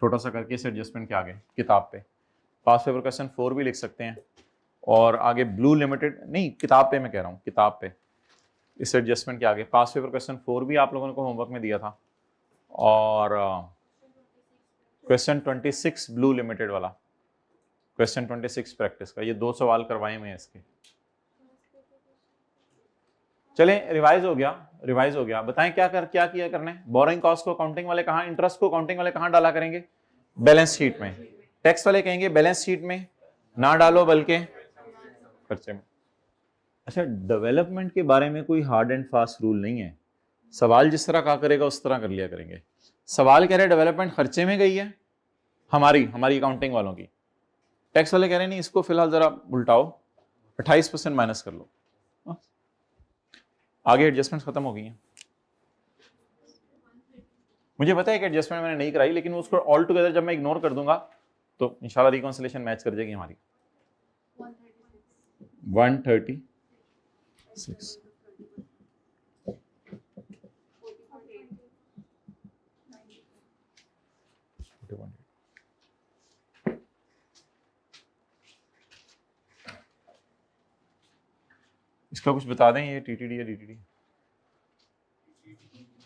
S1: छोटा सा करके इस एडजस्टमेंट के आगे किताब पे पास पेपर क्वेश्चन 4 भी लिख सकते हैं, और आगे ब्लू लिमिटेड नहीं, किताब पे मैं कह रहा हूँ, किताब पे इस एडजस्टमेंट के आगे पास पेपर क्वेश्चन 4 भी आप लोगों को होमवर्क में दिया था, और क्वेश्चन 26 ब्लू लिमिटेड वाला, क्वेश्चन 26 प्रैक्टिस का, ये 2 सवाल करवाए हुए हैं इसके। चलें, रिवाइज हो गया। बताएं क्या किया करना है। बोरोइंग कॉस्ट को अकाउंटिंग वाले कहाँ, इंटरेस्ट को अकाउंटिंग वाले कहाँ डाला करेंगे, बैलेंस शीट में। टैक्स वाले कहेंगे बैलेंस शीट में ना डालो बल्कि खर्चे में। अच्छा, डेवलपमेंट के बारे में कोई हार्ड एंड फास्ट रूल नहीं है, सवाल जिस तरह कहा करेगा उस तरह कर लिया करेंगे। सवाल कह रहे डेवलपमेंट खर्चे में गई है हमारी अकाउंटिंग वालों की, टैक्स वाले कह रहे नहीं, इसको फिलहाल जरा उल्टाओ, 28% माइनस कर लो। आगे एडजस्टमेंट खत्म हो गई हैं। मुझे पता है कि एडजस्टमेंट मैंने नहीं कराई, लेकिन उसको ऑल टुगेदर जब मैं इग्नोर कर दूंगा तो इंशाल्लाह रिकॉन्सिलेशन मैच कर जाएगी हमारी। 136 इसका कुछ बता दें, ये टीटीडी या डीटीडी।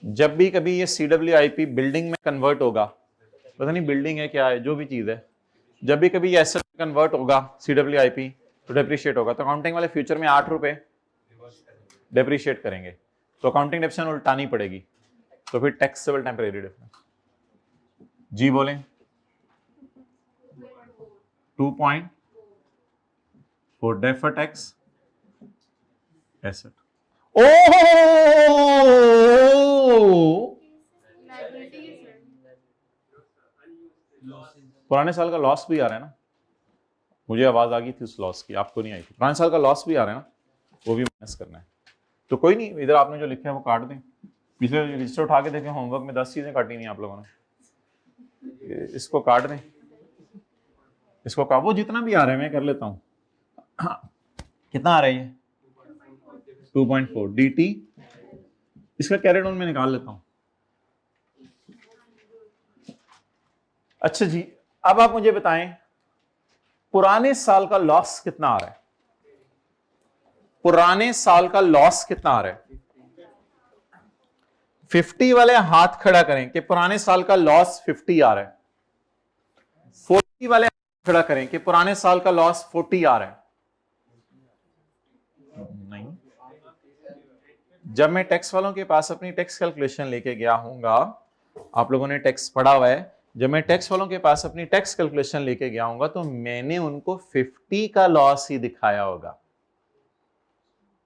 S1: जब भी कभी ये CWIP बिल्डिंग में कन्वर्ट होगा, पता नहीं बिल्डिंग है क्या है, जो भी चीज है, जब भी कभी एसेट में कन्वर्ट होगा CWIP तो डेप्रिशिएट होगा, तो अकाउंटिंग वाले फ्यूचर में 8 रुपए डेप्रिशिएट करेंगे, तो अकाउंटिंग डेप्शन उल्टानी पड़ेगी, तो फिर टैक्सेबल टेम्परेरी डिफरेंस। जी बोलें, 2.4 डेफर टैक्स एसेट। पुराने साल का लॉस भी आ रहा है ना, मुझे आवाज आ गई थी उस लॉस की, आपको नहीं आई थी। पुराने साल का लॉस भी आ रहा है ना, वो भी माइनस करना है। तो कोई नहीं, इधर आपने जो लिखा है वो काट दें, पिछले रजिस्टर उठा के देखें, होमवर्क में 10 चीजें काटी नहीं आप लोगों ने, इसको काट दें, इसको काट, वो जितना भी आ रहा है मैं कर लेता हूँ। कितना आ रहा है ये 2.4 DT, इसका कैरेट ऑन में निकाल लेता हूं। अच्छा जी, अब आप मुझे बताएं पुराने साल का लॉस कितना आ रहा है, पुराने साल का लॉस कितना आ रहा है। 50 वाले हाथ खड़ा करें कि पुराने साल का लॉस 50 आ रहा है। 40 वाले हाथ खड़ा करें कि पुराने साल का लॉस 40 आ रहा है। नहीं, जब मैं टैक्स वालों के पास अपनी टैक्स कैलकुलेशन लेके गया हूंगा, आप लोगों ने टैक्स पढ़ा हुआ है, जब मैं टैक्स वालों के पास अपनी टैक्स कैलकुलेशन लेके गया हूंगा तो मैंने उनको 50 का लॉस ही दिखाया होगा,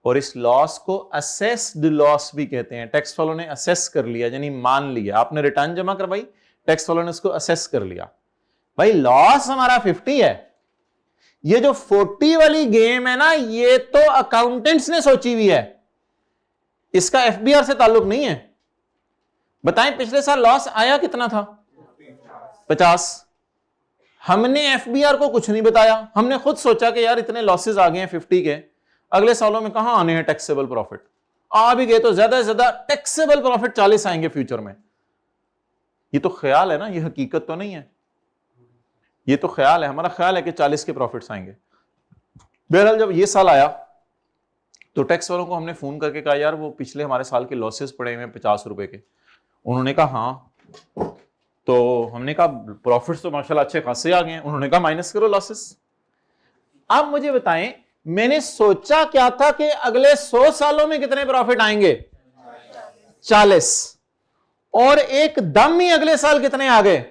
S1: और इस लॉस को असेस्ड लॉस भी कहते हैं। टैक्स वालों ने असेस कर लिया, यानी मान लिया, आपने रिटर्न जमा करवाई, टैक्स वालों ने उसको असेस कर लिया, भाई लॉस हमारा 50 है। ये जो 40 वाली गेम है ना, ये तो अकाउंटेंट्स ने सोची हुई है, इसका FBR से ताल्लुक नहीं है। बताएं पिछले साल लॉस आया कितना था, 50। हमने FBR को कुछ नहीं बताया, हमने खुद सोचा कि यार इतने लॉसेस आ गए हैं 50 के, अगले सालों में कहां आने हैं टैक्सेबल प्रॉफिट, आ भी गए तो ज्यादा से ज्यादा टैक्सेबल प्रॉफिट 40 आएंगे फ्यूचर में। ये तो ख्याल है ना, ये हकीकत तो नहीं है, ये तो ख्याल है, हमारा ख्याल है कि 40 के प्रॉफिट्स आएंगे। बहरहाल जब ये साल आया तो टैक्स वालों को हमने फोन करके कहा यार वो पिछले हमारे साल के लॉसेस पड़े हुए 50 रुपए के। उन्होंने कहा हाँ, तो हमने कहा प्रॉफिट्स तो माशाल्लाह अच्छे खासे आ गए हैं। उन्होंने कहा माइनस करो लॉसेस। आप मुझे बताएं, मैंने सोचा क्या था कि अगले 100 सालों में कितने प्रॉफिट आएंगे, 40, और एकदम ही अगले साल कितने आ गए,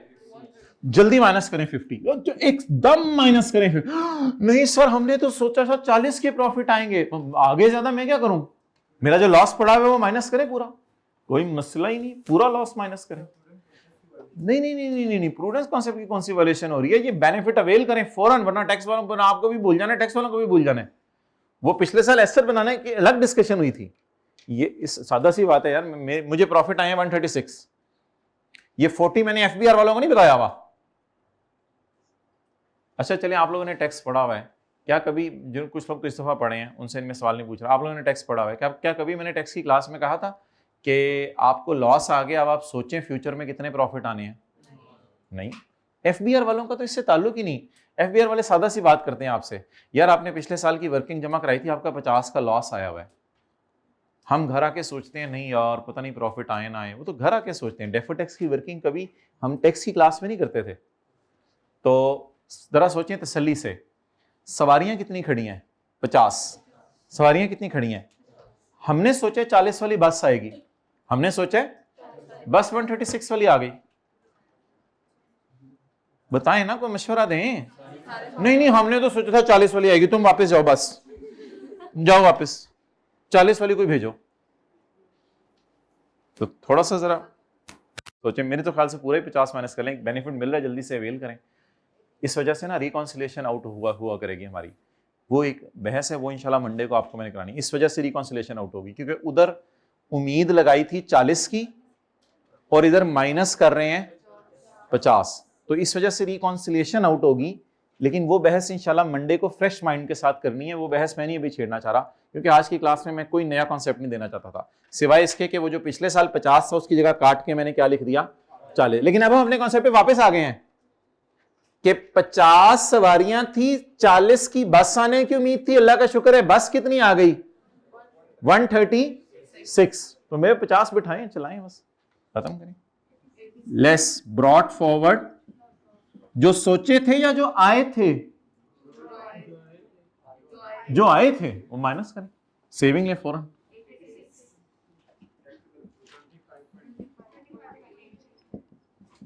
S1: जल्दी माइनस करें 50, एकदम माइनस करें 50। नहीं सर, हमने तो सोचा था 40 के प्रॉफिट आएंगे, आगे ज्यादा मैं क्या करूं, मेरा जो लॉस पड़ा हुआ है वो माइनस करें पूरा, कोई मसला ही नहीं, पूरा लॉस माइनस करें। नहीं नहीं नहीं नहीं नहीं, प्रूडेंस कॉन्सेप्ट की कौन सी वायलेशन हो रही है, ये बेनिफिट अवेल करें फौरन, वरना टैक्स वालों को, आपको भी भूल जाना, टैक्स वालों को भी भूल जाना है। वो पिछले साल एसेट बनाने की अलग डिस्कशन हुई थी, ये इस सादा सी बात है यार, मुझे प्रॉफिट आए 136, ये 40 मैंने FBR वालों को नहीं बताया हुआ। अच्छा चलिए, आप लोगों ने टैक्स पढ़ा हुआ है, क्या कभी जो कुछ लोग तो इस दफ़ा पढ़े हैं उनसे इनमें सवाल नहीं पूछ रहा, आप लोगों ने टैक्स पढ़ा हुआ है, क्या कभी मैंने टैक्स की क्लास में कहा था कि आपको लॉस आ गया, अब आप सोचें फ्यूचर में कितने प्रॉफिट आने हैं? नहीं। एफबीआर वालों का तो इससे ताल्लुक ही नहीं। एफबीआर वाले सादा सी बात करते हैं आपसे, यार आपने पिछले साल की वर्किंग जमा कराई थी, आपका 50 का लॉस आया हुआ है। हम घर आके सोचते हैं नहीं यार पता नहीं प्रॉफिट आए ना आए, वो तो घर आके सोचते हैं। डेफर टैक्स की वर्किंग कभी हम टैक्स की क्लास में नहीं करते थे। तो जरा सोचें तसल्ली से, सवारियां कितनी खड़ी हैं? 50 सवारियां कितनी खड़ी हैं? हमने सोचा 40 वाली बस आएगी, हमने सोचा बस 136 वाली आ गई। बताएं ना, कोई मशवरा दें। नहीं हमने तो सोचा था 40 वाली आएगी, तुम वापस जाओ, बस जाओ वापस, 40 वाली कोई भेजो। तो थोड़ा सा जरा सोचें। मेरे तो ख्याल से पूरे 50 माइनस कर लें, बेनिफिट मिल रहा है जल्दी से अवेल करें। इस वजह से ना रिकॉन्सिलेशन आउट हुआ करेगी हमारी। वो एक बहस है, वो इंशाल्लाह मंडे को आपको मैंने करानी। इस वजह से रिकॉन्सिलेशन आउट होगी क्योंकि उधर उम्मीद लगाई थी 40 की और इधर माइनस कर रहे हैं 50, तो इस वजह से रिकॉन्सिलेशन आउट होगी। लेकिन वो बहस इंशाल्लाह मंडे को फ्रेश माइंड के साथ करनी है। वो बहस मैं नहीं अभी छेड़ना चाह रहा क्योंकि आज की क्लास में मैं कोई नया कॉन्सेप्ट नहीं देना चाहता था, सिवाय इसके कि वो जो पिछले साल 50 था उसकी जगह काट के मैंने क्या लिख दिया 40। लेकिन अब हम अपने कॉन्सेप्ट पे वापस आ गए हैं कि 50 सवारियां थी, 40 की बस आने की उम्मीद थी। अल्लाह का शुक्र है बस कितनी आ गई? 136। तो मेरे 50 बिठाएं, चलाएं, बस खत्म करें। लेस ब्रॉट फॉरवर्ड, जो सोचे थे या जो आए थे? जो आए थे वो माइनस करें, सेविंग ले फौरन।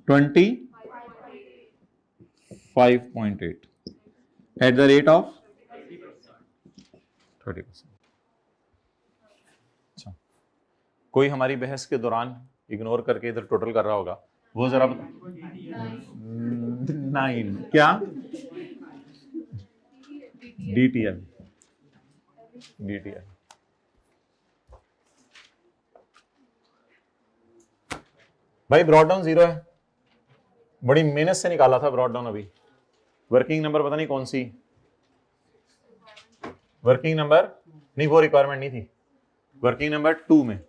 S1: $25.8 at the rate of 30%। अच्छा, कोई हमारी बहस के दौरान इग्नोर करके इधर टोटल कर रहा होगा, वो जरा 9 क्या? DTL भाई ब्रॉड डाउन 0 है, बड़ी मेहनत से निकाला था ब्रॉड डाउन। अभी वर्किंग नंबर पता नहीं कौन सी वर्किंग नंबर, नहीं वो रिक्वायरमेंट नहीं थी, वर्किंग नंबर 2 में,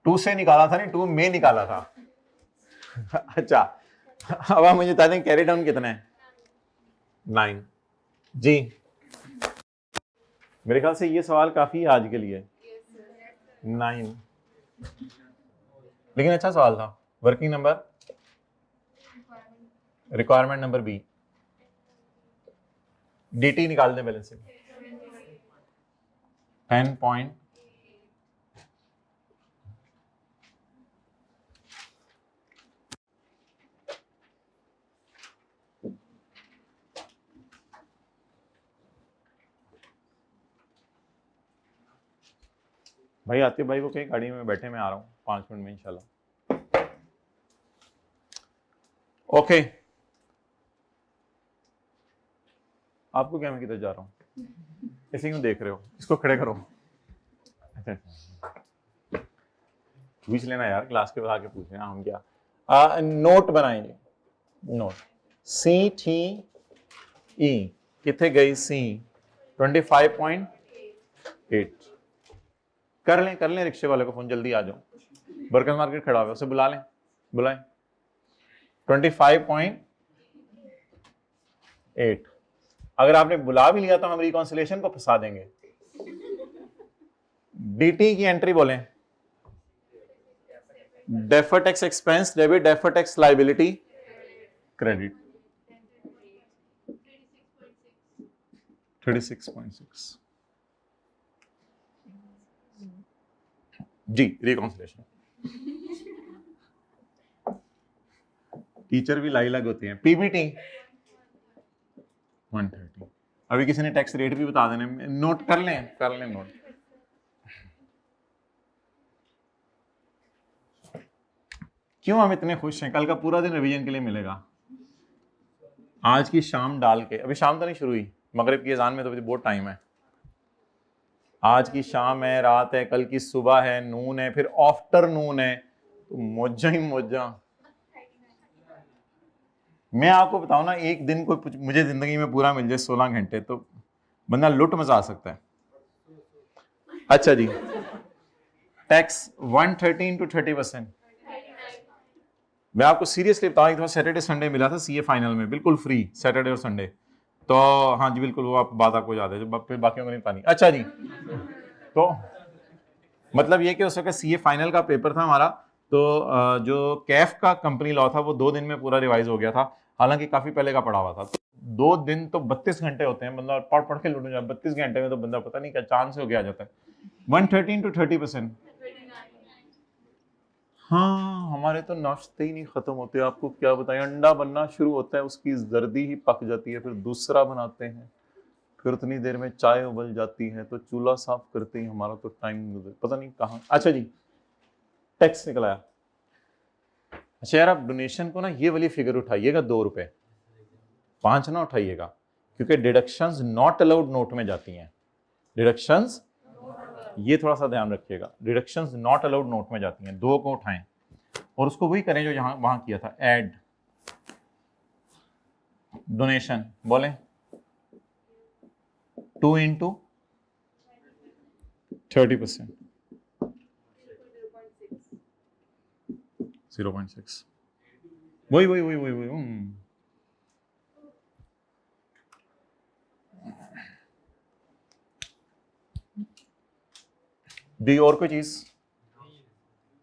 S1: 2 से निकाला था, नहीं 2 में निकाला था। अच्छा, अब आप मुझे बता दें कैरी डाउन कितना है? 9 जी। मेरे ख्याल से ये सवाल काफी आज के लिए 9, लेकिन अच्छा सवाल था। Working number, requirement number B, DT निकाल दें बैलेंस से 10 पॉइंट। भाई आतिफ भाई को कहीं गाड़ी में बैठे, मैं आ रहा हूँ 5 मिनट में इंशाल्लाह। ओके, आपको क्या, मैं किधर जा रहा हूँ? ऐसे क्यों देख रहे हो? इसको खड़े करो। पूछ लेना यार, क्लास के बाद आके पूछ लेना। हम क्या नोट बनाएंगे? नोट CTE कितने गई? C 25.8। कर लें रिक्शे वाले को फोन, जल्दी आ जाओ, बर्गर मार्केट खड़ा हुआ, उसे बुलाएं। 25.8। अगर आपने बुला भी लिया तो हम रिकॉन्सिलेशन को फंसा देंगे। DT की एंट्री बोलें, deferred tax expense debit, deferred tax liability credit. 36.6 जी। रिकॉन्सिलेशन टीचर भी लाइलग होते हैं। PBT 130। अभी किसी ने टैक्स रेट भी बता देने, नोट कर लें नोट। क्यों हम इतने खुश हैं? कल का पूरा दिन रिवीजन के लिए मिलेगा। आज की शाम डाल के, अभी शाम तो नहीं शुरू हुई, मगरिब की अजान में तो अभी बहुत टाइम है। आज की शाम है, रात है, कल की सुबह है, नून है, फिर आफ्टरनून है, तो मौजा ही मौजा। मैं आपको बताऊं ना, एक दिन कोई मुझे जिंदगी में पूरा मिल जाए 16 घंटे तो बंदा लुट मचा आ सकता है। अच्छा जी, टैक्स 113 to 30%। मैं आपको सीरियसली बताऊं, एक दफा सैटरडे संडे मिला था सीए फाइनल में, बिल्कुल फ्री सैटरडे और संडे। तो हाँ जी बिल्कुल, वो आप बात आपको याद है, जो बाकियों को नहीं पानी। अच्छा जी, तो मतलब ये कि उस वक्त सीए फाइनल का पेपर था हमारा, तो जो कैफ का कंपनी लॉ था वो 2 दिन में पूरा रिवाइज हो गया था, हालांकि काफी पहले का पढ़ा हुआ था। तो 2 दिन तो 32 घंटे होते हैं, बंदा पढ़ पढ़ के लुट जाए 32 घंटे में, तो बंदा पता नहीं क्या चांद से हो गया आ जाता है। 113 to 30%। हाँ, हमारे तो नाश्ते ही नहीं खत्म होते, आपको क्या बताएं। अंडा बनना शुरू होता है, उसकी जर्दी ही पक जाती है, फिर दूसरा बनाते हैं, फिर उतनी देर में चाय उबल जाती है, तो चूल्हा साफ करते ही हमारा तो टाइम पता नहीं कहाँ। अच्छा जी, टैक्स निकल आया। अच्छा यार, आप डोनेशन को ना ये वाली फिगर उठाइएगा, 2 रुपए 5 ना उठाइएगा, क्योंकि डिडक्शंस नॉट अलाउड नोट में जाती हैं। डिडक्शंस, ये थोड़ा सा ध्यान रखिएगा, डिडक्शंस नॉट अलाउड नोट में जाती हैं। 2 को उठाएं और उसको वही करें जो यहां वहां किया था, ऐड डोनेशन, बोलें 2 into 30%, 0.6। वही वही वही वही वही दी और कोई चीज?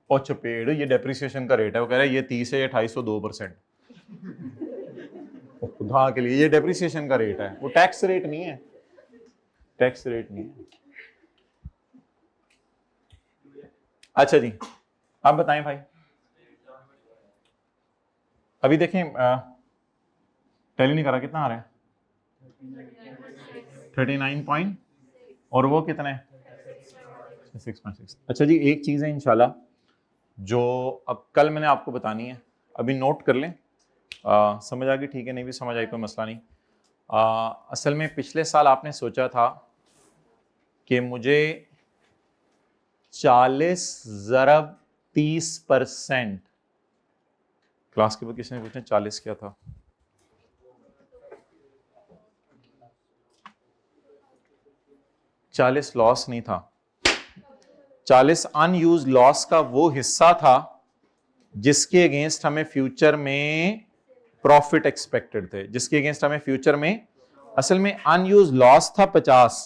S1: और चपेड़, ये डेप्रिसिएशन का रेट है, वो कह रहा है ये 30 है, ये 252%। खुदा के लिए, ये डेप्रिसिएशन का रेट है, वो टैक्स रेट नहीं है, टैक्स रेट नहीं है। अच्छा जी, आप बताएं भाई, अभी देखें टैली नहीं करा, कितना आ रहा है? 39 पॉइंट, और वो कितने? 6.6। अच्छा जी, एक चीज है इंशाल्लाह जो अब कल मैंने आपको बतानी है, अभी नोट कर लें। समझ आ गई? ठीक है, नहीं भी समझ आई कोई मसला नहीं। असल में पिछले साल आपने सोचा था कि मुझे 40 ज़रब 30%, क्लास के बाद किसी ने पूछा 40 क्या था? 40 लॉस नहीं था, 40 अनयूज लॉस का वो हिस्सा था जिसके अगेंस्ट हमें फ्यूचर में प्रॉफिट एक्सपेक्टेड थे, जिसके अगेंस्ट हमें फ्यूचर में, असल में अनयूज लॉस था 50,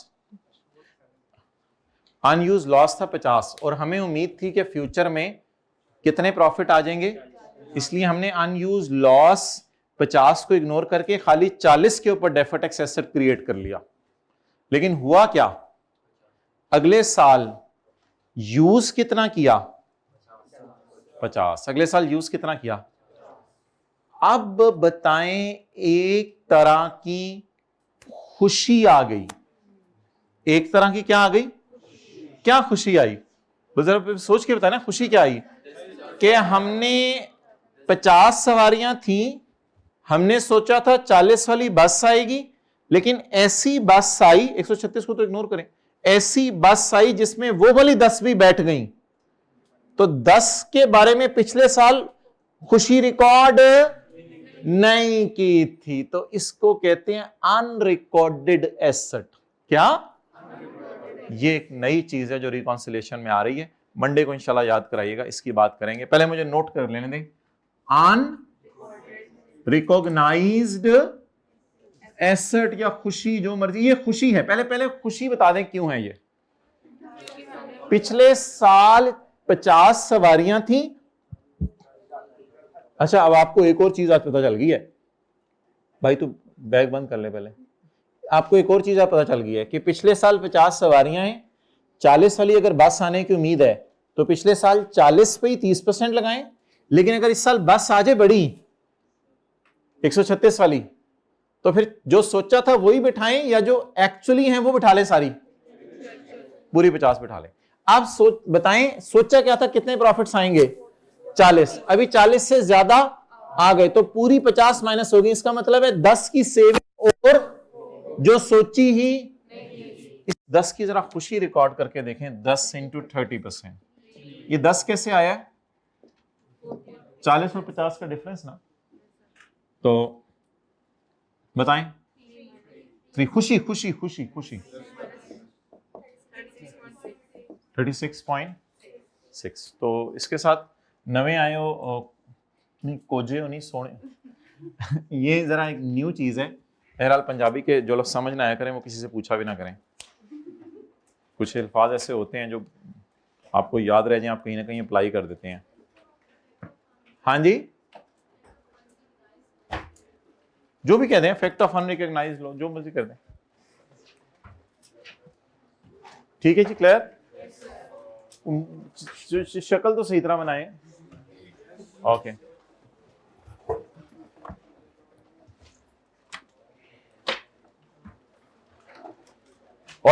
S1: अनयूज लॉस था 50, और हमें उम्मीद थी कि फ्यूचर में कितने प्रॉफिट आ जाएंगे, इसलिए हमने अनयूज लॉस 50 को इग्नोर करके खाली 40 के ऊपर डेफर्ड टैक्स एसेट क्रिएट कर लिया। लेकिन हुआ क्या, अगले साल यूज कितना किया? 50। अगले साल यूज कितना किया? अब बताएं, एक तरह की खुशी आ गई, एक तरह की क्या आ गई? क्या खुशी आई? जरा सोच के बताए ना, खुशी क्या आई? कि हमने 50 सवारियां थी, हमने सोचा था 40 वाली बस आएगी, लेकिन ऐसी बस आई, 136 को तो इग्नोर करें, ऐसी बस आई जिसमें वो वाली 10 भी बैठ गई, तो 10 के बारे में पिछले साल खुशी रिकॉर्ड नहीं की थी, तो इसको कहते हैं अनरिकॉर्डेड एसेट। क्या? ये एक नई चीज है जो रिकॉन्सिलेशन में आ रही है, मंडे को इंशाल्लाह याद कराइएगा, इसकी बात करेंगे। पहले मुझे नोट कर लेने दें, अनरिकॉग्नाइज्ड एसेट या खुशी, जो मर्जी, ये खुशी है। पहले खुशी बता दें क्यों है ये। पिछले साल 50 सवारियां थी। अच्छा, अब आपको एक और चीज आज पता चल गई है भाई, तू बैग बंद कर ले पहले। आपको एक और चीज आज पता चल गई है कि पिछले साल 50 सवारियां हैं, 40 वाली अगर बस आने की उम्मीद है तो पिछले साल 40 पे ही 30% लगाएं, लेकिन अगर इस साल बस आ जाए बड़ी 136 वाली, तो फिर जो सोचा था वही बिठाएं, या जो एक्चुअली हैं वो बिठा लें, सारी पूरी 50 बिठा लें। आप बताएं, सोचा क्या था, कितने प्रॉफिट्स आएंगे? 40। अभी 40 से ज्यादा आ गए, तो पूरी 50 माइनस होगी, इसका मतलब है 10 की सेविंग और जो सोची ही। इस 10 की जरा खुशी रिकॉर्ड करके देखें, 10 into 30%, ये 10 कैसे आया? 40 और 50 का डिफरेंस ना, तो बताएं, 3 खुशी खुशी खुशी खुशी 36.6। तो इसके साथ नवे आए हो नहीं कोजे हो नहीं सोने ये जरा एक न्यू चीज है। बहरहाल पंजाबी के जो लोग समझ ना आया करें वो किसी से पूछा भी ना करें। कुछ अल्फाज ऐसे होते हैं जो आपको याद रह जाए, आप कहीं ना कहीं अप्लाई कर देते हैं। हाँ जी, जो भी कह दें, फैक्ट ऑफ अनरिकॉग्नाइज लो, जो मर्जी कर दें। ठीक है जी, क्लियर? शक्ल तो सही तरह बनाए। ओके